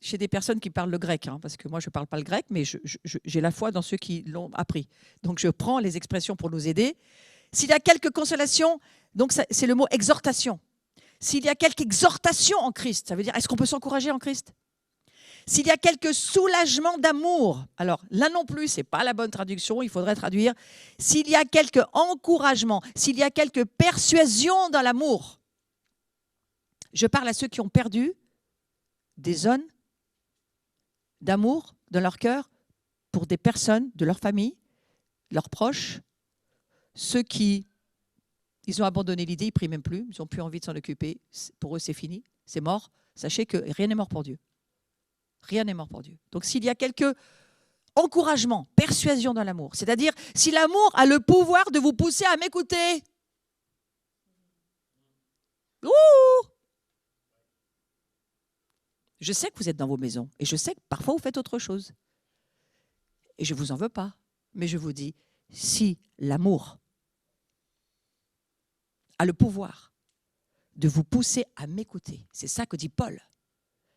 chez des personnes qui parlent le grec, parce que moi, je ne parle pas le grec, mais j'ai la foi dans ceux qui l'ont appris. Donc, je prends les expressions pour nous aider. S'il y a quelque consolation, donc c'est le mot exhortation. S'il y a quelque exhortation en Christ, ça veut dire, est-ce qu'on peut s'encourager en Christ? S'il y a quelque soulagement d'amour, alors là non plus, ce n'est pas la bonne traduction, il faudrait traduire, s'il y a quelque encouragement, s'il y a quelque persuasion dans l'amour. Je parle à ceux qui ont perdu des zones d'amour dans leur cœur pour des personnes de leur famille, leurs proches, ceux qui ils ont abandonné l'idée, ils ne prient même plus, ils n'ont plus envie de s'en occuper. Pour eux, c'est fini, c'est mort. Sachez que rien n'est mort pour Dieu. Rien n'est mort pour Dieu. Donc s'il y a quelques encouragements, persuasion dans l'amour, c'est-à-dire si l'amour a le pouvoir de vous pousser à m'écouter, ouh, je sais que vous êtes dans vos maisons et je sais que parfois vous faites autre chose. Et je ne vous en veux pas, mais je vous dis, si l'amour a le pouvoir de vous pousser à m'écouter, c'est ça que dit Paul,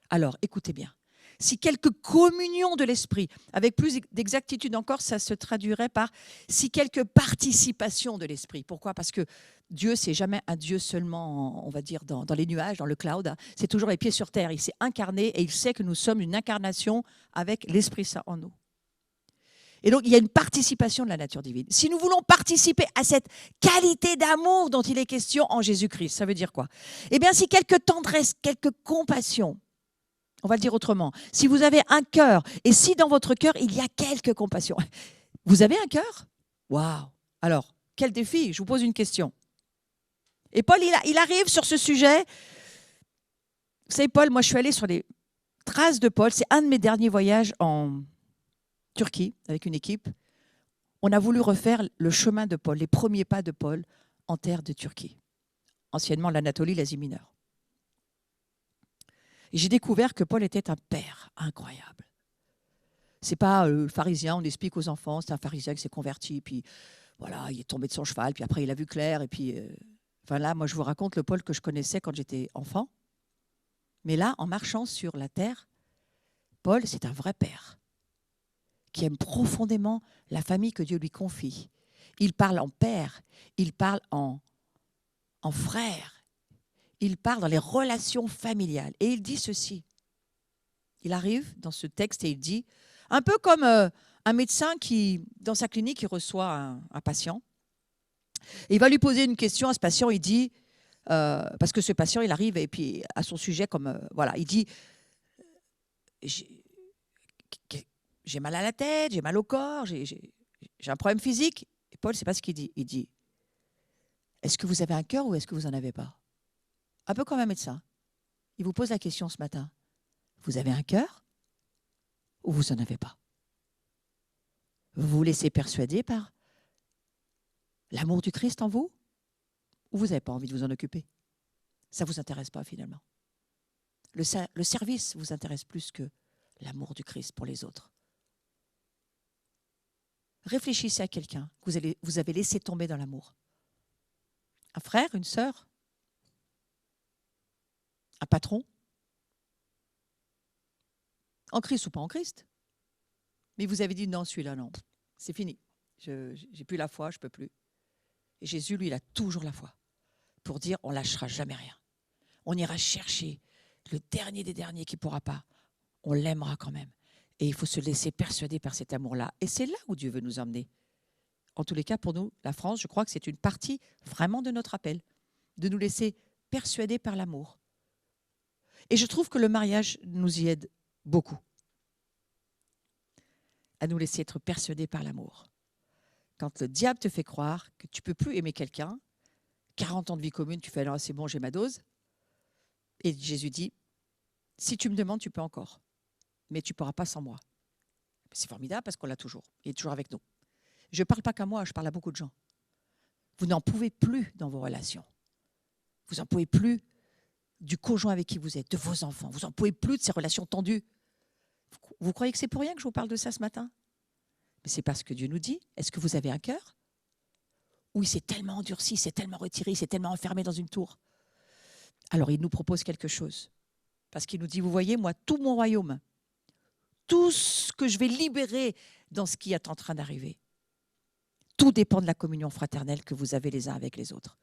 alors écoutez bien. Si quelque communion de l'esprit, avec plus d'exactitude encore, ça se traduirait par si quelque participation de l'esprit. Pourquoi ? Parce que Dieu, c'est jamais un Dieu seulement, on va dire, dans les nuages, dans le cloud. C'est toujours les pieds sur terre. Il s'est incarné et il sait que nous sommes une incarnation avec l'Esprit Saint en nous. Et donc, il y a une participation de la nature divine. Si nous voulons participer à cette qualité d'amour dont il est question en Jésus-Christ, ça veut dire quoi ? Eh bien, si quelque tendresse, quelque compassion, on va le dire autrement, si vous avez un cœur, et si dans votre cœur, il y a quelque compassion, vous avez un cœur ? Waouh ! Alors, quel défi ? Je vous pose une question. Et Paul, il arrive sur ce sujet. Vous savez, Paul, moi, je suis allée sur les traces de Paul. C'est un de mes derniers voyages en Turquie, avec une équipe. On a voulu refaire le chemin de Paul, les premiers pas de Paul en terre de Turquie, anciennement l'Anatolie, l'Asie mineure. Et j'ai découvert que Paul était un père incroyable. C'est pas le pharisien, on explique aux enfants, c'est un pharisien qui s'est converti, puis voilà, il est tombé de son cheval, puis après il a vu clair, et puis enfin là, moi je vous raconte le Paul que je connaissais quand j'étais enfant. Mais là, en marchant sur la terre, Paul, c'est un vrai père qui aime profondément la famille que Dieu lui confie. Il parle en père, il parle en frère, il parle dans les relations familiales. Et il dit ceci. Il arrive dans ce texte et il dit, un peu comme un médecin qui, dans sa clinique, il reçoit un patient. Et il va lui poser une question à ce patient, il dit, parce que ce patient, il arrive et puis à son sujet, comme, voilà, il dit, j'ai mal à la tête, j'ai mal au corps, j'ai un problème physique. Et Paul, c'est pas ce qu'il dit. Il dit, est-ce que vous avez un cœur ou est-ce que vous n'en avez pas ? Un peu comme un médecin. Il vous pose la question ce matin. Vous avez un cœur ou vous n'en avez pas ? Vous vous laissez persuader par l'amour du Christ en vous ou vous n'avez pas envie de vous en occuper ? Ça ne vous intéresse pas finalement. Le service vous intéresse plus que l'amour du Christ pour les autres. Réfléchissez à quelqu'un que vous avez laissé tomber dans l'amour. Un frère, une sœur, un patron, en Christ ou pas en Christ. Mais vous avez dit non, celui-là, non, c'est fini. J'ai plus la foi, je ne peux plus. Et Jésus, lui, il a toujours la foi pour dire on ne lâchera jamais rien. On ira chercher le dernier des derniers qui ne pourra pas. On l'aimera quand même. Et il faut se laisser persuader par cet amour-là. Et c'est là où Dieu veut nous emmener. En tous les cas, pour nous, la France, je crois que c'est une partie vraiment de notre appel, de nous laisser persuader par l'amour. Et je trouve que le mariage nous y aide beaucoup, à nous laisser être persuadés par l'amour. Quand le diable te fait croire que tu ne peux plus aimer quelqu'un, 40 ans de vie commune, tu fais alors c'est bon, j'ai ma dose. Et Jésus dit, si tu me demandes, tu peux encore. Mais tu ne pourras pas sans moi. C'est formidable parce qu'on l'a toujours. Il est toujours avec nous. Je ne parle pas qu'à moi, je parle à beaucoup de gens. Vous n'en pouvez plus dans vos relations. Vous n'en pouvez plus du conjoint avec qui vous êtes, de vos enfants. Vous n'en pouvez plus de ces relations tendues. Vous croyez que c'est pour rien que je vous parle de ça ce matin ? Mais c'est parce que Dieu nous dit, est-ce que vous avez un cœur ? Ou il s'est tellement endurci, il s'est tellement retiré, il s'est tellement enfermé dans une tour. Alors il nous propose quelque chose. Parce qu'il nous dit, vous voyez, moi, tout mon royaume, tout ce que je vais libérer dans ce qui est en train d'arriver, tout dépend de la communion fraternelle que vous avez les uns avec les autres.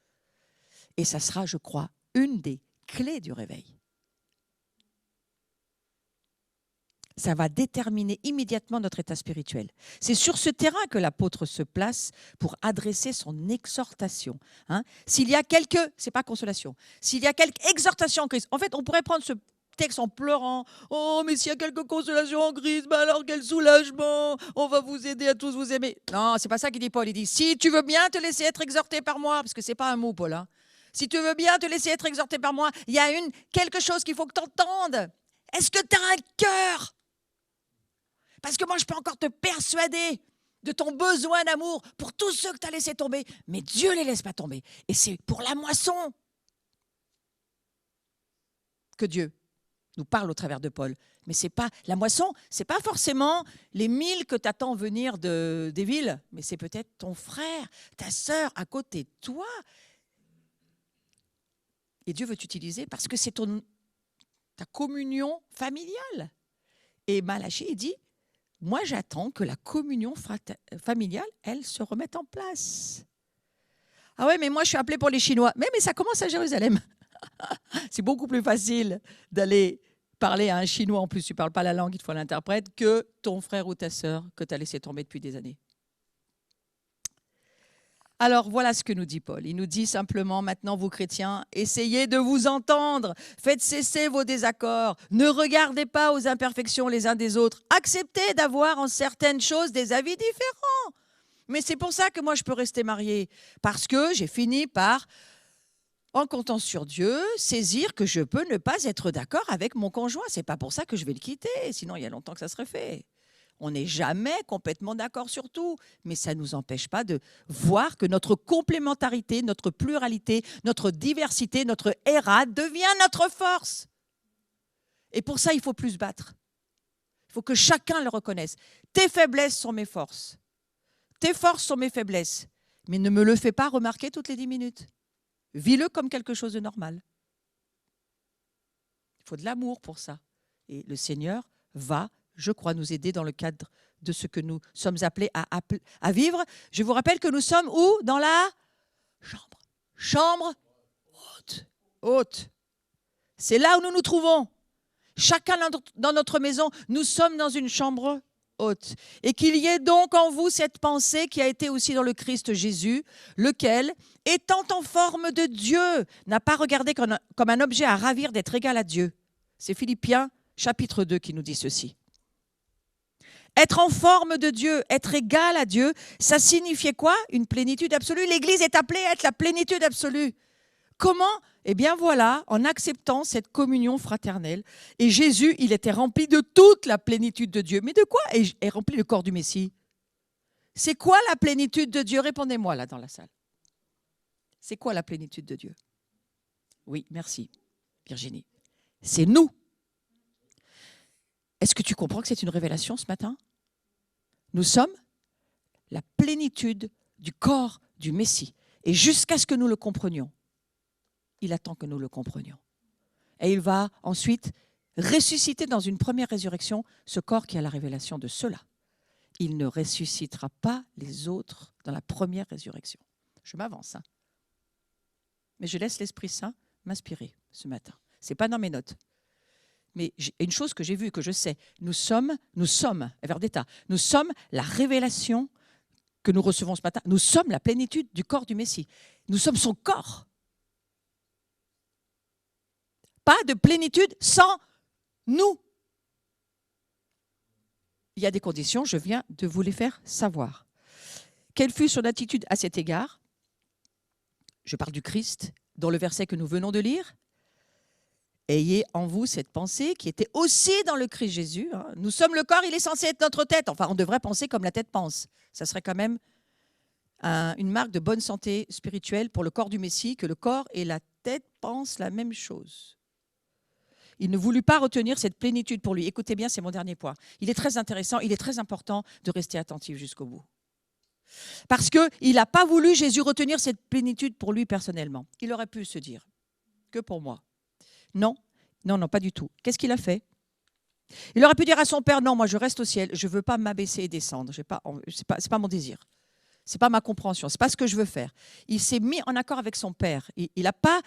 Et ça sera, je crois, une des clés du réveil. Ça va déterminer immédiatement notre état spirituel. C'est sur ce terrain que l'apôtre se place pour adresser son exhortation. S'il y a c'est pas consolation, s'il y a quelque exhortation en Christ, en fait, on pourrait prendre ce texte en pleurant. Oh, mais s'il y a quelque consolation en Christ, ben alors quel soulagement. On va vous aider à tous vous aimer. Non, c'est pas ça qu'il dit Paul. Il dit, si tu veux bien te laisser être exhorté par moi, parce que c'est pas un mot, Paul. Hein. Si tu veux bien te laisser être exhorté par moi, il y a quelque chose qu'il faut que tu entendes. Est-ce que tu as un cœur? Parce que moi, je peux encore te persuader de ton besoin d'amour pour tous ceux que tu as laissés tomber. Mais Dieu ne les laisse pas tomber. Et c'est pour la moisson que Dieu nous parle au travers de Paul. Mais c'est pas la moisson, c'est pas forcément les 1000 que tu attends venir des villes, mais c'est peut-être ton frère, ta sœur à côté de toi. Et Dieu veut t'utiliser parce que c'est ta communion familiale. Et Malachie, il dit, moi j'attends que la communion familiale, elle se remette en place. Ah ouais, mais moi je suis appelé pour les Chinois. Mais ça commence à Jérusalem. C'est beaucoup plus facile d'aller parler à un Chinois, en plus tu ne parles pas la langue, il te faut l'interprète, que ton frère ou ta sœur que tu as laissé tomber depuis des années. Alors voilà ce que nous dit Paul. Il nous dit simplement, maintenant vous chrétiens, essayez de vous entendre, faites cesser vos désaccords, ne regardez pas aux imperfections les uns des autres, acceptez d'avoir en certaines choses des avis différents. Mais c'est pour ça que moi je peux rester mariée, parce que j'ai fini par, en comptant sur Dieu, saisir que je peux ne pas être d'accord avec mon conjoint. C'est pas pour ça que je vais le quitter, sinon il y a longtemps que ça serait fait. On n'est jamais complètement d'accord sur tout, mais ça ne nous empêche pas de voir que notre complémentarité, notre pluralité, notre diversité, notre ERA devient notre force. Et pour ça, il faut plus se battre. Il faut que chacun le reconnaisse. Tes faiblesses sont mes forces. Tes forces sont mes faiblesses. Mais ne me le fais pas remarquer toutes les 10 minutes. Vis-le comme quelque chose de normal. Il faut de l'amour pour ça. Et le Seigneur va, je crois, nous aider dans le cadre de ce que nous sommes appelés à vivre. Je vous rappelle que nous sommes où? Dans la chambre. Chambre haute. Haute. C'est là où nous nous trouvons. Chacun dans notre maison, nous sommes dans une chambre haute. Et qu'il y ait donc en vous cette pensée qui a été aussi dans le Christ Jésus, lequel, étant en forme de Dieu, n'a pas regardé comme un objet à ravir d'être égal à Dieu. C'est Philippiens chapitre 2 qui nous dit ceci. Être en forme de Dieu, être égal à Dieu, ça signifiait quoi? Une plénitude absolue. L'Église est appelée à être la plénitude absolue. Comment? Eh bien voilà, en acceptant cette communion fraternelle. Et Jésus, il était rempli de toute la plénitude de Dieu. Mais de quoi est rempli le corps du Messie? C'est quoi la plénitude de Dieu? Répondez-moi là dans la salle. C'est quoi la plénitude de Dieu? Oui, merci Virginie. C'est nous. Est-ce que tu comprends que c'est une révélation ce matin? Nous sommes la plénitude du corps du Messie. Et jusqu'à ce que nous le comprenions, il attend que nous le comprenions. Et il va ensuite ressusciter dans une première résurrection ce corps qui a la révélation de cela. Il ne ressuscitera pas les autres dans la première résurrection. Je m'avance. Hein. Mais je laisse l'Esprit Saint m'inspirer ce matin. Ce n'est pas dans mes notes. Mais une chose que j'ai vue et que je sais, nous sommes, Verdetta, nous sommes la révélation que nous recevons ce matin. Nous sommes la plénitude du corps du Messie. Nous sommes son corps. Pas de plénitude sans nous. Il y a des conditions, je viens de vous les faire savoir. Quelle fut son attitude à cet égard? Je parle du Christ, dans le verset que nous venons de lire. Ayez en vous cette pensée qui était aussi dans le Christ Jésus. Nous sommes le corps, il est censé être notre tête. Enfin, on devrait penser comme la tête pense. Ça serait quand même une marque de bonne santé spirituelle pour le corps du Messie, que le corps et la tête pensent la même chose. Il ne voulut pas retenir cette plénitude pour lui. Écoutez bien, c'est mon dernier point. Il est très intéressant, il est très important de rester attentif jusqu'au bout. Parce qu'il n'a pas voulu, Jésus, retenir cette plénitude pour lui personnellement. Il aurait pu se dire, que pour moi. Non, pas du tout. Qu'est-ce qu'il a fait? Il aurait pu dire à son père, non, moi je reste au ciel, je ne veux pas m'abaisser et descendre. C'est pas mon désir. Ce n'est pas ma compréhension, ce n'est pas ce que je veux faire. Il s'est mis en accord avec son père. Il n'a pas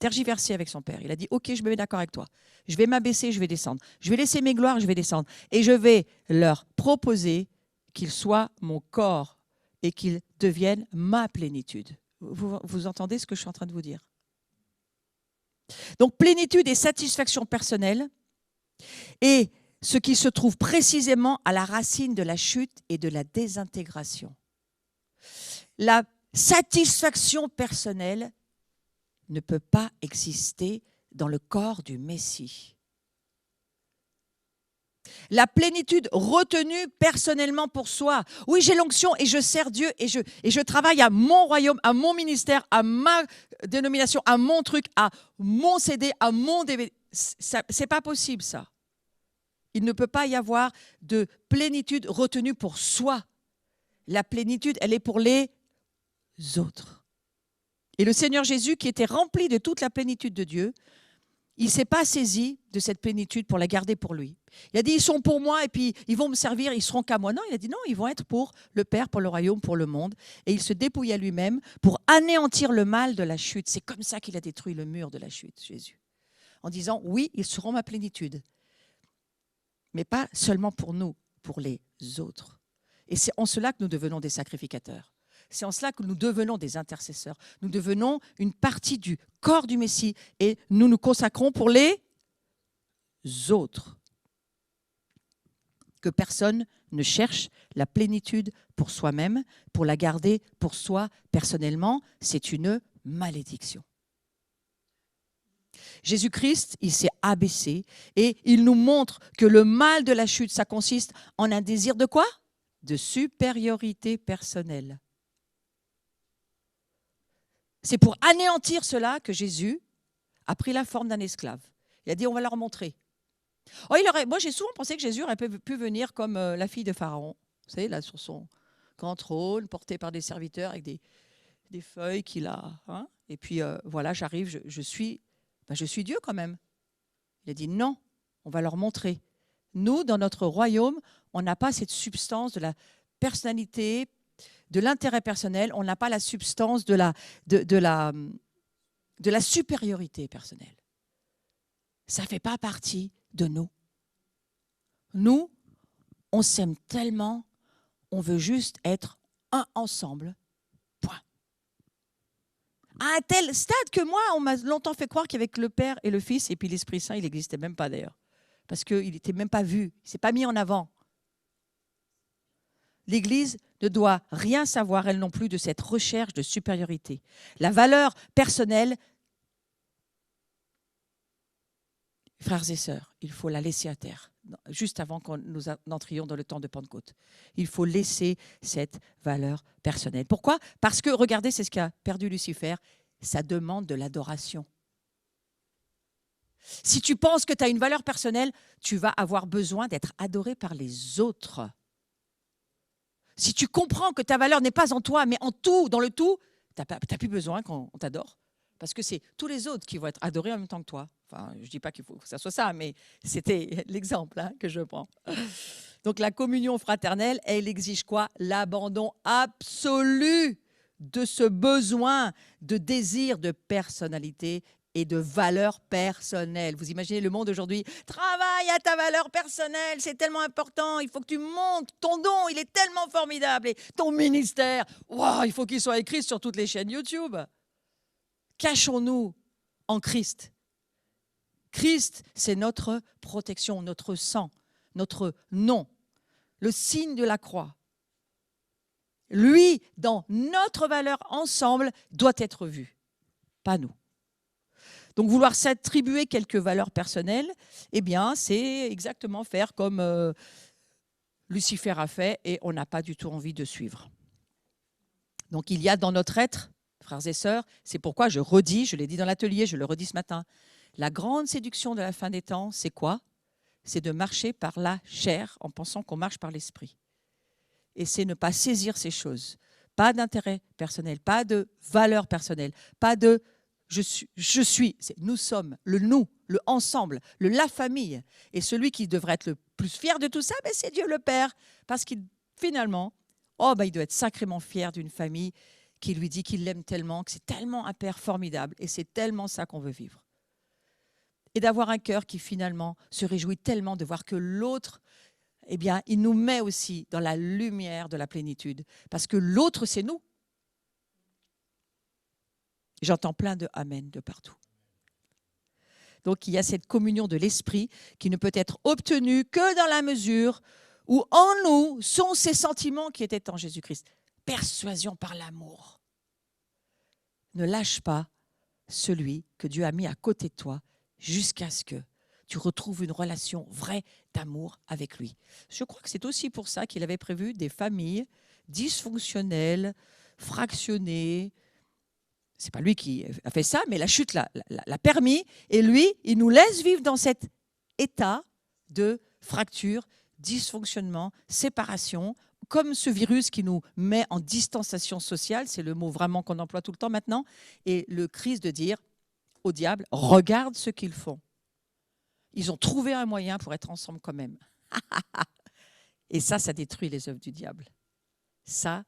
tergiversé avec son père. Il a dit, ok, je me mets d'accord avec toi. Je vais m'abaisser, je vais descendre. Je vais laisser mes gloires, je vais descendre. Et je vais leur proposer qu'ils soient mon corps et qu'ils deviennent ma plénitude. Vous entendez ce que je suis en train de vous dire? Donc, plénitude et satisfaction personnelle est ce qui se trouve précisément à la racine de la chute et de la désintégration. La satisfaction personnelle ne peut pas exister dans le corps du Messie. La plénitude retenue personnellement pour soi. Oui, j'ai l'onction et je sers Dieu et je travaille à mon royaume, à mon ministère, à ma dénomination, à mon truc, à mon CD, à mon DVD. C'est pas possible ça. Il ne peut pas y avoir de plénitude retenue pour soi. La plénitude, elle est pour les autres. Et le Seigneur Jésus, qui était rempli de toute la plénitude de Dieu, il ne s'est pas saisi de cette plénitude pour la garder pour lui. Il a dit, ils sont pour moi et puis ils vont me servir, ils seront qu'à moi. Non, il a dit, non, ils vont être pour le Père, pour le royaume, pour le monde. Et il se dépouilla lui-même pour anéantir le mal de la chute. C'est comme ça qu'il a détruit le mur de la chute, Jésus. En disant, oui, ils seront ma plénitude. Mais pas seulement pour nous, pour les autres. Et c'est en cela que nous devenons des sacrificateurs. C'est en cela que nous devenons des intercesseurs. Nous devenons une partie du corps du Messie et nous nous consacrons pour les autres. Que personne ne cherche la plénitude pour soi-même, pour la garder pour soi personnellement, c'est une malédiction. Jésus-Christ, il s'est abaissé et il nous montre que le mal de la chute, ça consiste en un désir de quoi ? De supériorité personnelle. C'est pour anéantir cela que Jésus a pris la forme d'un esclave. Il a dit, on va leur montrer. Oh, moi, j'ai souvent pensé que Jésus aurait pu venir comme la fille de Pharaon. Vous savez, là, sur son grand trône, porté par des serviteurs avec des feuilles qu'il a. Hein, et puis, voilà, j'arrive, je suis Dieu quand même. Il a dit, non, on va leur montrer. Nous, dans notre royaume, on n'a pas cette substance de la personnalité, de l'intérêt personnel, on n'a pas la substance de la supériorité personnelle. Ça ne fait pas partie de nous. Nous, on s'aime tellement, on veut juste être un ensemble. Point. À un tel stade que moi, on m'a longtemps fait croire qu'avec le Père et le Fils, et puis l'Esprit Saint, il n'existait même pas d'ailleurs. Parce qu'il n'était même pas vu, il ne s'est pas mis en avant. L'Église ne doit rien savoir, elle non plus, de cette recherche de supériorité. La valeur personnelle, frères et sœurs, il faut la laisser à terre, juste avant que nous entrions dans le temps de Pentecôte. Il faut laisser cette valeur personnelle. Pourquoi ? Parce que, regardez, c'est ce qu'a perdu Lucifer, ça demande de l'adoration. Si tu penses que tu as une valeur personnelle, tu vas avoir besoin d'être adoré par les autres. Si tu comprends que ta valeur n'est pas en toi, mais en tout, dans le tout, tu n'as plus besoin qu'on t'adore. Parce que c'est tous les autres qui vont être adorés en même temps que toi. Enfin, je ne dis pas qu'il faut que ça soit ça, mais c'était l'exemple que je prends. Donc la communion fraternelle, elle exige quoi ? L'abandon absolu de ce besoin de désir de personnalité et de valeur personnelle. Vous imaginez le monde aujourd'hui ? Travaille à ta valeur personnelle, c'est tellement important, il faut que tu montes, ton don, il est tellement formidable, et ton ministère, wow, il faut qu'il soit écrit sur toutes les chaînes YouTube. Cachons-nous en Christ. Christ, c'est notre protection, notre sang, notre nom, le signe de la croix. Lui, dans notre valeur ensemble, doit être vu, pas nous. Donc, vouloir s'attribuer quelques valeurs personnelles, eh bien, c'est exactement faire comme Lucifer a fait et on n'a pas du tout envie de suivre. Donc, il y a dans notre être, frères et sœurs, c'est pourquoi je redis, je l'ai dit dans l'atelier, je le redis ce matin, la grande séduction de la fin des temps, c'est quoi ? C'est de marcher par la chair en pensant qu'on marche par l'esprit. Et c'est ne pas saisir ces choses. Pas d'intérêt personnel, pas de valeur personnelle, pas de je suis, c'est nous sommes, le nous, le ensemble, le la famille. Et celui qui devrait être le plus fier de tout ça, ben c'est Dieu le Père. Parce qu'il, finalement, il doit être sacrément fier d'une famille qui lui dit qu'il l'aime tellement, que c'est tellement un Père formidable. Et c'est tellement ça qu'on veut vivre. Et d'avoir un cœur qui, finalement, se réjouit tellement de voir que l'autre, eh bien, il nous met aussi dans la lumière de la plénitude. Parce que l'autre, c'est nous. J'entends plein de amen de partout. Donc, il y a cette communion de l'esprit qui ne peut être obtenue que dans la mesure où en nous sont ces sentiments qui étaient en Jésus-Christ. Persuasion par l'amour. Ne lâche pas celui que Dieu a mis à côté de toi jusqu'à ce que tu retrouves une relation vraie d'amour avec lui. Je crois que c'est aussi pour ça qu'il avait prévu des familles dysfonctionnelles, fractionnées. Ce n'est pas lui qui a fait ça, mais la chute l'a permis. Et lui, il nous laisse vivre dans cet état de fracture, dysfonctionnement, séparation, comme ce virus qui nous met en distanciation sociale, c'est le mot vraiment qu'on emploie tout le temps maintenant, et le Christ de dire au diable, regarde ce qu'ils font. Ils ont trouvé un moyen pour être ensemble quand même. Et ça détruit les œuvres du diable. Ça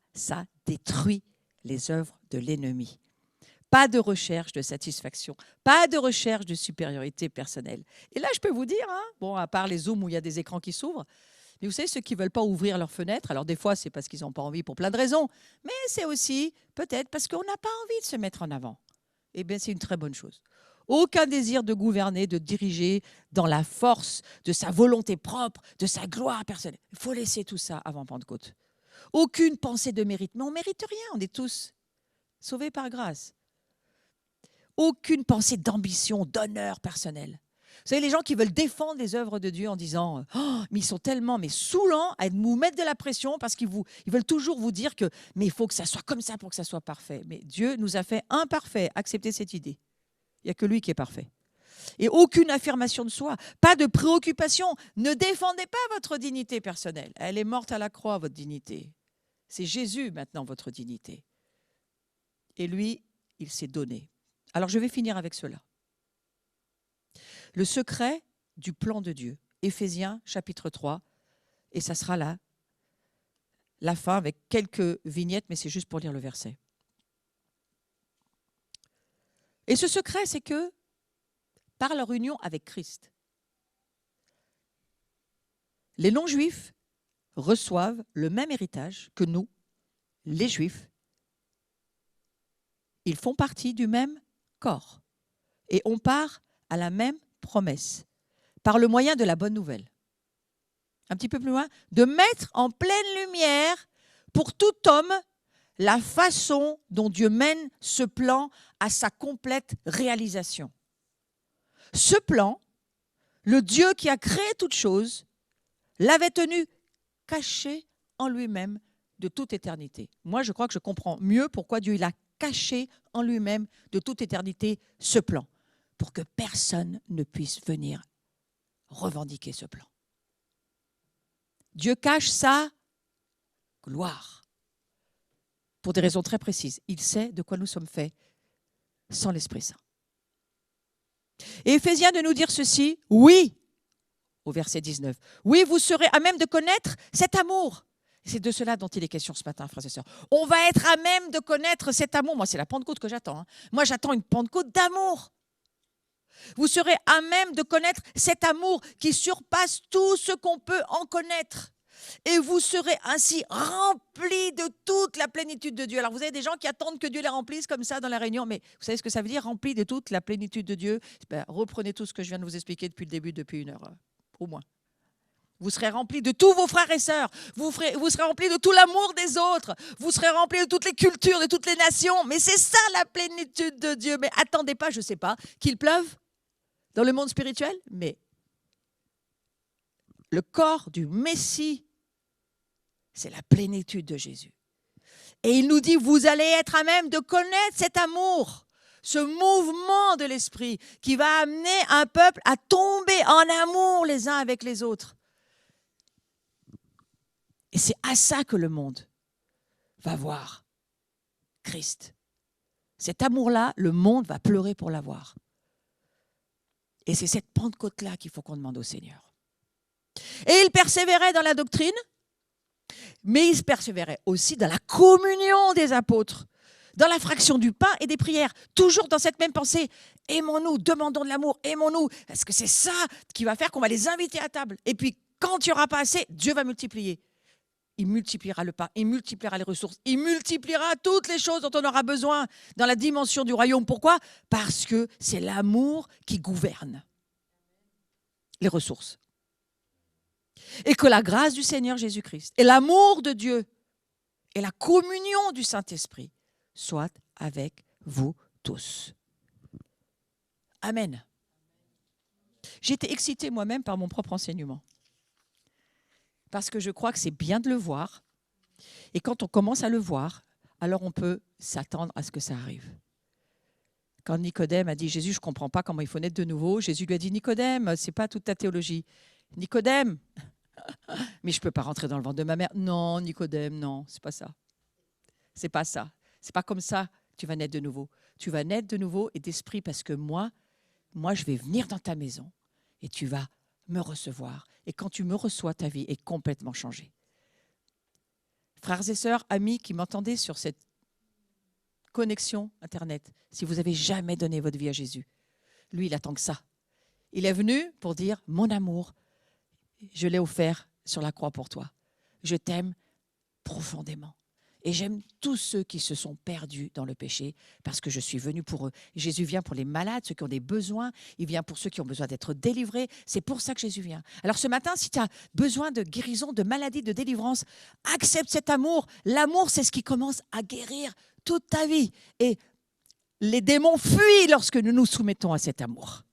détruit les œuvres de l'ennemi. Pas de recherche de satisfaction, pas de recherche de supériorité personnelle. Et là, je peux vous dire, bon, à part les Zooms où il y a des écrans qui s'ouvrent, mais vous savez, ceux qui ne veulent pas ouvrir leurs fenêtres, alors des fois, c'est parce qu'ils n'ont pas envie pour plein de raisons, mais c'est aussi peut-être parce qu'on n'a pas envie de se mettre en avant. Eh bien, c'est une très bonne chose. Aucun désir de gouverner, de diriger dans la force de sa volonté propre, de sa gloire personnelle. Il faut laisser tout ça avant Pentecôte. Aucune pensée de mérite. Mais on ne mérite rien, on est tous sauvés par grâce. Aucune pensée d'ambition, d'honneur personnel. Vous savez, les gens qui veulent défendre les œuvres de Dieu en disant oh, mais ils sont tellement saoulants à nous mettre de la pression parce qu'ils veulent toujours vous dire que mais il faut que ça soit comme ça pour que ça soit parfait. Mais Dieu nous a fait imparfaits. Acceptez cette idée. Il n'y a que lui qui est parfait. Et aucune affirmation de soi, pas de préoccupation. Ne défendez pas votre dignité personnelle. Elle est morte à la croix, votre dignité. C'est Jésus maintenant, votre dignité. Et lui, il s'est donné. Alors je vais finir avec cela. Le secret du plan de Dieu. Éphésiens chapitre 3. Et ça sera là, la fin avec quelques vignettes, mais c'est juste pour lire le verset. Et ce secret, c'est que par leur union avec Christ, les non-juifs reçoivent le même héritage que nous, les juifs. Ils font partie du même corps. Et on part à la même promesse, par le moyen de la bonne nouvelle. Un petit peu plus loin, de mettre en pleine lumière pour tout homme la façon dont Dieu mène ce plan à sa complète réalisation. Ce plan, le Dieu qui a créé toutes choses, l'avait tenu caché en lui-même de toute éternité. Moi, je crois que je comprends mieux pourquoi Dieu il a caché en lui-même de toute éternité ce plan, pour que personne ne puisse venir revendiquer ce plan. Dieu cache sa gloire pour des raisons très précises. Il sait de quoi nous sommes faits sans l'Esprit Saint. Et Éphésiens de nous dire ceci, oui, au verset 19, oui, vous serez à même de connaître cet amour. C'est de cela dont il est question ce matin, frères et sœurs. On va être à même de connaître cet amour. Moi, c'est la Pentecôte que j'attends. Moi, j'attends une Pentecôte d'amour. Vous serez à même de connaître cet amour qui surpasse tout ce qu'on peut en connaître. Et vous serez ainsi remplis de toute la plénitude de Dieu. Alors, vous avez des gens qui attendent que Dieu les remplisse comme ça dans la réunion. Mais vous savez ce que ça veut dire, remplis de toute la plénitude de Dieu? Reprenez tout ce que je viens de vous expliquer depuis le début, depuis 1 heure, au moins. Vous serez remplis de tous vos frères et sœurs. Vous serez remplis de tout l'amour des autres. Vous serez remplis de toutes les cultures, de toutes les nations. Mais c'est ça la plénitude de Dieu. Mais attendez pas, je ne sais pas, qu'il pleuve dans le monde spirituel. Mais le corps du Messie, c'est la plénitude de Jésus. Et il nous dit, vous allez être à même de connaître cet amour, ce mouvement de l'esprit qui va amener un peuple à tomber en amour les uns avec les autres. Et c'est à ça que le monde va voir Christ. Cet amour-là, le monde va pleurer pour l'avoir. Et c'est cette Pentecôte-là qu'il faut qu'on demande au Seigneur. Et il persévérait dans la doctrine, mais il persévérait aussi dans la communion des apôtres, dans la fraction du pain et des prières, toujours dans cette même pensée. Aimons-nous, demandons de l'amour, aimons-nous. Est-ce que c'est ça qui va faire qu'on va les inviter à table? Et puis, quand il n'y aura pas assez, Dieu va multiplier. il multipliera le pain, il multipliera les ressources, il multipliera toutes les choses dont on aura besoin dans la dimension du royaume. Pourquoi? Parce que c'est l'amour qui gouverne les ressources. Et que la grâce du Seigneur Jésus-Christ et l'amour de Dieu et la communion du Saint-Esprit soient avec vous tous. Amen. J'étais excitée moi-même par mon propre enseignement. Parce que je crois que c'est bien de le voir. Et quand on commence à le voir, alors on peut s'attendre à ce que ça arrive. Quand Nicodème a dit, Jésus, je ne comprends pas comment il faut naître de nouveau, Jésus lui a dit, Nicodème, ce n'est pas toute ta théologie. Nicodème, mais je ne peux pas rentrer dans le ventre de ma mère. Non, Nicodème, non, ce n'est pas ça. Ce n'est pas ça. Ce n'est pas comme ça que tu vas naître de nouveau. Tu vas naître de nouveau et d'esprit parce que moi, je vais venir dans ta maison et tu vas me recevoir. Et quand tu me reçois, ta vie est complètement changée. Frères et sœurs, amis qui m'entendez sur cette connexion Internet, si vous n'avez jamais donné votre vie à Jésus, lui, il attend que ça. Il est venu pour dire, mon amour, je l'ai offert sur la croix pour toi. Je t'aime profondément. Et j'aime tous ceux qui se sont perdus dans le péché parce que je suis venu pour eux. Jésus vient pour les malades, ceux qui ont des besoins. Il vient pour ceux qui ont besoin d'être délivrés. C'est pour ça que Jésus vient. Alors ce matin, si tu as besoin de guérison, de maladie, de délivrance, accepte cet amour. L'amour, c'est ce qui commence à guérir toute ta vie. Et les démons fuient lorsque nous nous soumettons à cet amour.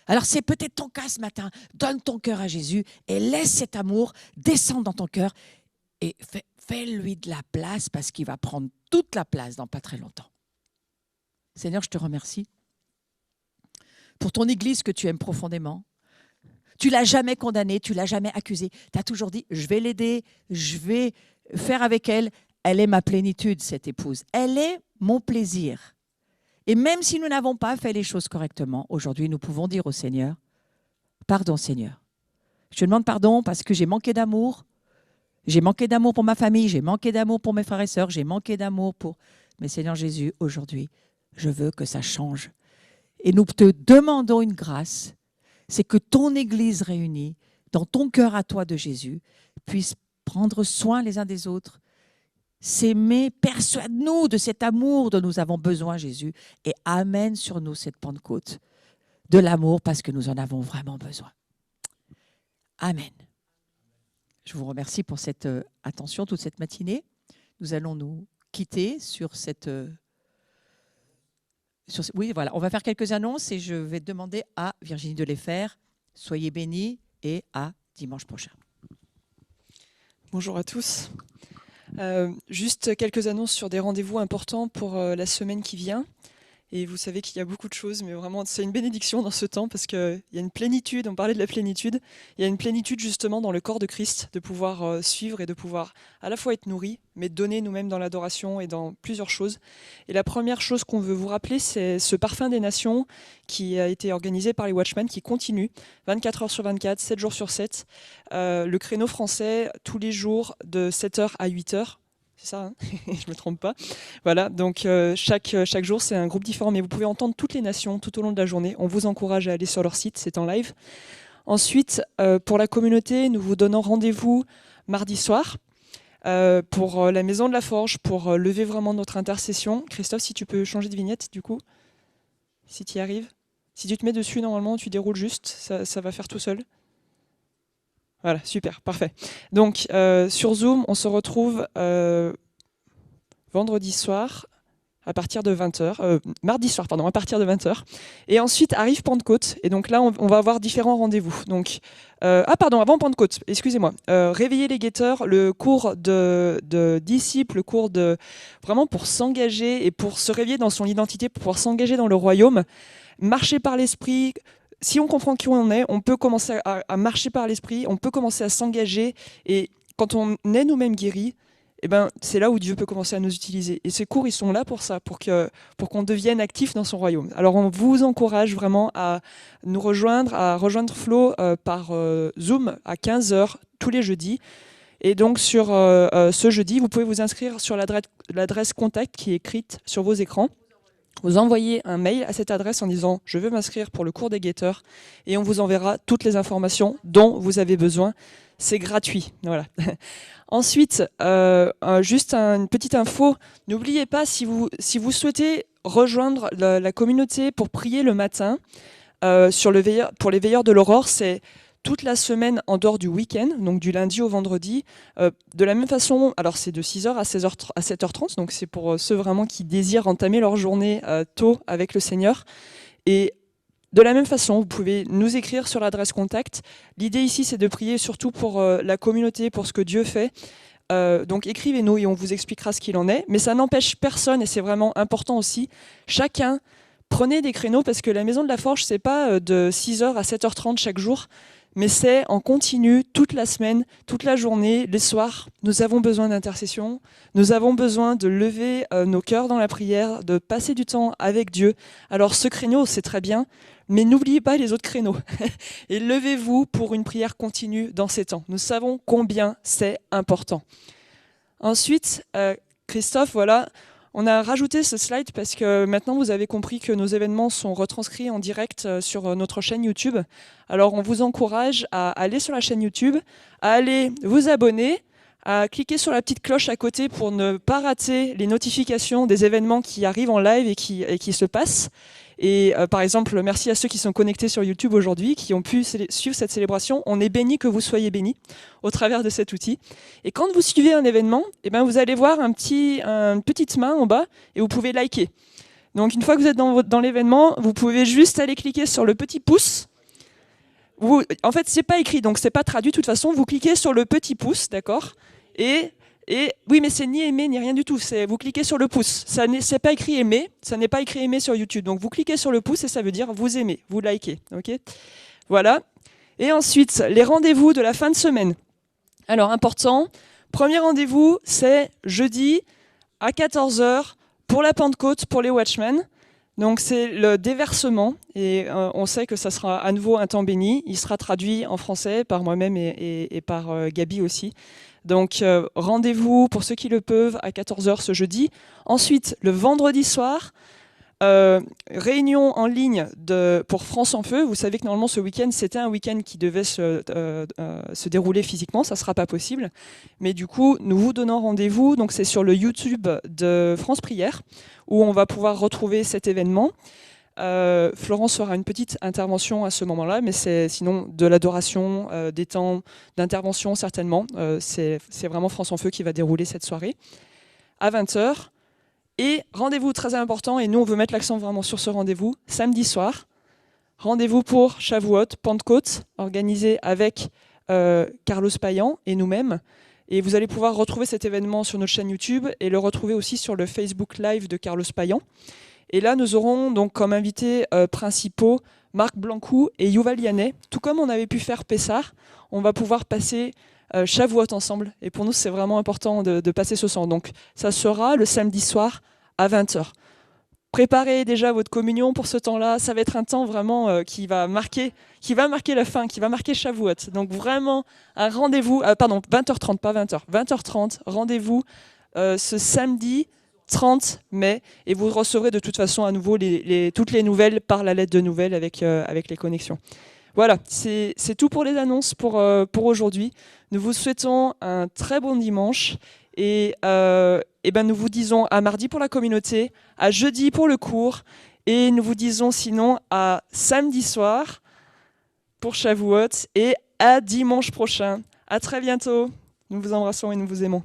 Alors c'est peut-être ton cas ce matin. Donne ton cœur à Jésus et laisse cet amour descendre dans ton cœur et fais-lui de la place parce qu'il va prendre toute la place dans pas très longtemps. Seigneur, je te remercie pour ton Église que tu aimes profondément. Tu ne l'as jamais condamnée, tu ne l'as jamais accusée. Tu as toujours dit, je vais l'aider, je vais faire avec elle. Elle est ma plénitude, cette épouse. Elle est mon plaisir. Et même si nous n'avons pas fait les choses correctement, aujourd'hui, nous pouvons dire au Seigneur, pardon Seigneur. Je te demande pardon parce que j'ai manqué d'amour. J'ai manqué d'amour pour ma famille, j'ai manqué d'amour pour mes frères et sœurs, j'ai manqué d'amour pour... Mais Seigneur Jésus, aujourd'hui, je veux que ça change. Et nous te demandons une grâce, c'est que ton Église réunie, dans ton cœur à toi de Jésus, puisse prendre soin les uns des autres, s'aimer, persuade-nous de cet amour dont nous avons besoin, Jésus, et amène sur nous cette Pentecôte de l'amour parce que nous en avons vraiment besoin. Amen. Je vous remercie pour cette attention toute cette matinée. Nous allons nous quitter sur cette... oui, voilà, on va faire quelques annonces et je vais demander à Virginie de les faire. Soyez bénis et à dimanche prochain. Bonjour à tous. Juste quelques annonces sur des rendez-vous importants pour la semaine qui vient. Et vous savez qu'il y a beaucoup de choses, mais vraiment, c'est une bénédiction dans ce temps parce qu'il y a une plénitude, on parlait de la plénitude, il y a une plénitude justement dans le corps de Christ, de pouvoir suivre et de pouvoir à la fois être nourri, mais donner nous-mêmes dans l'adoration et dans plusieurs choses. Et la première chose qu'on veut vous rappeler, c'est ce parfum des nations qui a été organisé par les Watchmen, qui continue 24 heures sur 24, 7 jours sur 7. Le créneau français, tous les jours de 7h à 8h. C'est ça, hein je ne me trompe pas. Voilà, donc chaque jour, c'est un groupe différent, mais vous pouvez entendre toutes les nations tout au long de la journée. On vous encourage à aller sur leur site, c'est en live. Ensuite, pour la communauté, nous vous donnons rendez-vous mardi soir pour la Maison de la Forge, pour lever vraiment notre intercession. Christophe, si tu peux changer de vignette, du coup, si tu y arrives. Si tu te mets dessus, normalement, tu déroules juste, ça va faire tout seul. Voilà, super, parfait. Donc, sur Zoom, on se retrouve vendredi soir à partir de 20h, mardi soir, pardon, à partir de 20h. Et ensuite arrive Pentecôte. Et donc là, on va avoir différents rendez-vous. Donc, avant Pentecôte, excusez-moi. Réveiller les guetteurs, le cours de disciples, le cours de vraiment pour s'engager et pour se réveiller dans son identité, pour pouvoir s'engager dans le royaume, marcher par l'esprit. Si on comprend qui on est, on peut commencer à marcher par l'esprit, on peut commencer à s'engager. Et quand on est nous-mêmes guéris, eh ben, c'est là où Dieu peut commencer à nous utiliser. Et ces cours, ils sont là pour ça, pour qu'on devienne actif dans son royaume. Alors on vous encourage vraiment à nous rejoindre, à rejoindre Flo par Zoom à 15h tous les jeudis. Et donc sur ce jeudi, vous pouvez vous inscrire sur l'adresse contact qui est écrite sur vos écrans. Vous envoyez un mail à cette adresse en disant « Je veux m'inscrire pour le cours des guetteurs » et on vous enverra toutes les informations dont vous avez besoin. c'est gratuit. Voilà. Ensuite, juste une petite info, n'oubliez pas, si vous souhaitez rejoindre la communauté pour prier le matin, pour les veilleurs de l'aurore, c'est toute la semaine en dehors du week-end, donc du lundi au vendredi. De la même façon, alors c'est de 6h à 7h30, donc c'est pour ceux vraiment qui désirent entamer leur journée tôt avec le Seigneur. Et de la même façon, vous pouvez nous écrire sur l'adresse contact. L'idée ici, c'est de prier surtout pour la communauté, pour ce que Dieu fait. Donc écrivez-nous et on vous expliquera ce qu'il en est. Mais ça n'empêche personne, et c'est vraiment important aussi, chacun, prenez des créneaux, parce que la Maison de la Forge, c'est pas de 6h à 7h30 chaque jour, mais c'est en continu, toute la semaine, toute la journée, les soirs. Nous avons besoin d'intercession, nous avons besoin de lever nos cœurs dans la prière, de passer du temps avec Dieu. Alors ce créneau, c'est très bien, mais n'oubliez pas les autres créneaux. Et levez-vous pour une prière continue dans ces temps. Nous savons combien c'est important. Ensuite, Christophe, voilà, on a rajouté ce slide parce que maintenant vous avez compris que nos événements sont retranscrits en direct sur notre chaîne YouTube. Alors on vous encourage à aller sur la chaîne YouTube, à aller vous abonner, à cliquer sur la petite cloche à côté pour ne pas rater les notifications des événements qui arrivent en live et qui se passent. Et par exemple, merci à ceux qui sont connectés sur YouTube aujourd'hui, qui ont pu suivre cette célébration. On est bénis que vous soyez bénis au travers de cet outil. Et quand vous suivez un événement, eh ben, vous allez voir une petite main en bas et vous pouvez liker. Donc une fois que vous êtes dans l'événement, vous pouvez juste aller cliquer sur le petit pouce. En fait, c'est pas écrit, donc c'est pas traduit de toute façon. Vous cliquez sur le petit pouce, d'accord ? Et oui, mais c'est ni aimer ni rien du tout. Vous cliquez sur le pouce. C'est pas écrit aimer. Ça n'est pas écrit aimer sur YouTube. Donc vous cliquez sur le pouce et ça veut dire vous aimez, vous likez. Ok ? Voilà. Et ensuite, les rendez-vous de la fin de semaine. Alors important. Premier rendez-vous, c'est jeudi à 14h pour la Pentecôte pour les Watchmen. Donc c'est le déversement et on sait que ça sera à nouveau un temps béni. Il sera traduit en français par moi-même et par Gabi aussi. Donc rendez-vous pour ceux qui le peuvent à 14h ce jeudi. Ensuite, le vendredi soir, réunion en ligne pour France en Feu. Vous savez que normalement ce week-end, c'était un week-end qui devait se dérouler physiquement. Ça ne sera pas possible. Mais du coup, nous vous donnons rendez-vous. Donc c'est sur le YouTube de France Prière où on va pouvoir retrouver cet événement. Florence fera une petite intervention à ce moment-là, mais c'est sinon de l'adoration, des temps d'intervention certainement. C'est vraiment France en Feu qui va dérouler cette soirée à 20h. Et rendez-vous très important, et nous on veut mettre l'accent vraiment sur ce rendez-vous, samedi soir. Rendez-vous pour Shavuot, Pentecôte, organisé avec Carlos Payan et nous-mêmes. Et vous allez pouvoir retrouver cet événement sur notre chaîne YouTube et le retrouver aussi sur le Facebook Live de Carlos Payan. Et là, nous aurons donc comme invités principaux Marc Blancou et Yuval Yanet. Tout comme on avait pu faire Pessah, on va pouvoir passer Shavuot ensemble. Et pour nous, c'est vraiment important de passer ce sang. Donc, ça sera le samedi soir à 20h. Préparez déjà votre communion pour ce temps-là. Ça va être un temps vraiment qui va marquer la fin, qui va marquer Shavuot. Donc vraiment un rendez-vous, 20h30, pas 20h, 20h30, rendez-vous ce samedi 30 mai, et vous recevrez de toute façon à nouveau toutes les nouvelles par la lettre de nouvelles avec les connexions. Voilà, c'est tout pour les annonces pour aujourd'hui. Nous vous souhaitons un très bon dimanche et nous vous disons à mardi pour la communauté, à jeudi pour le cours, et nous vous disons sinon à samedi soir pour Shavuot et à dimanche prochain. À très bientôt. Nous vous embrassons et nous vous aimons.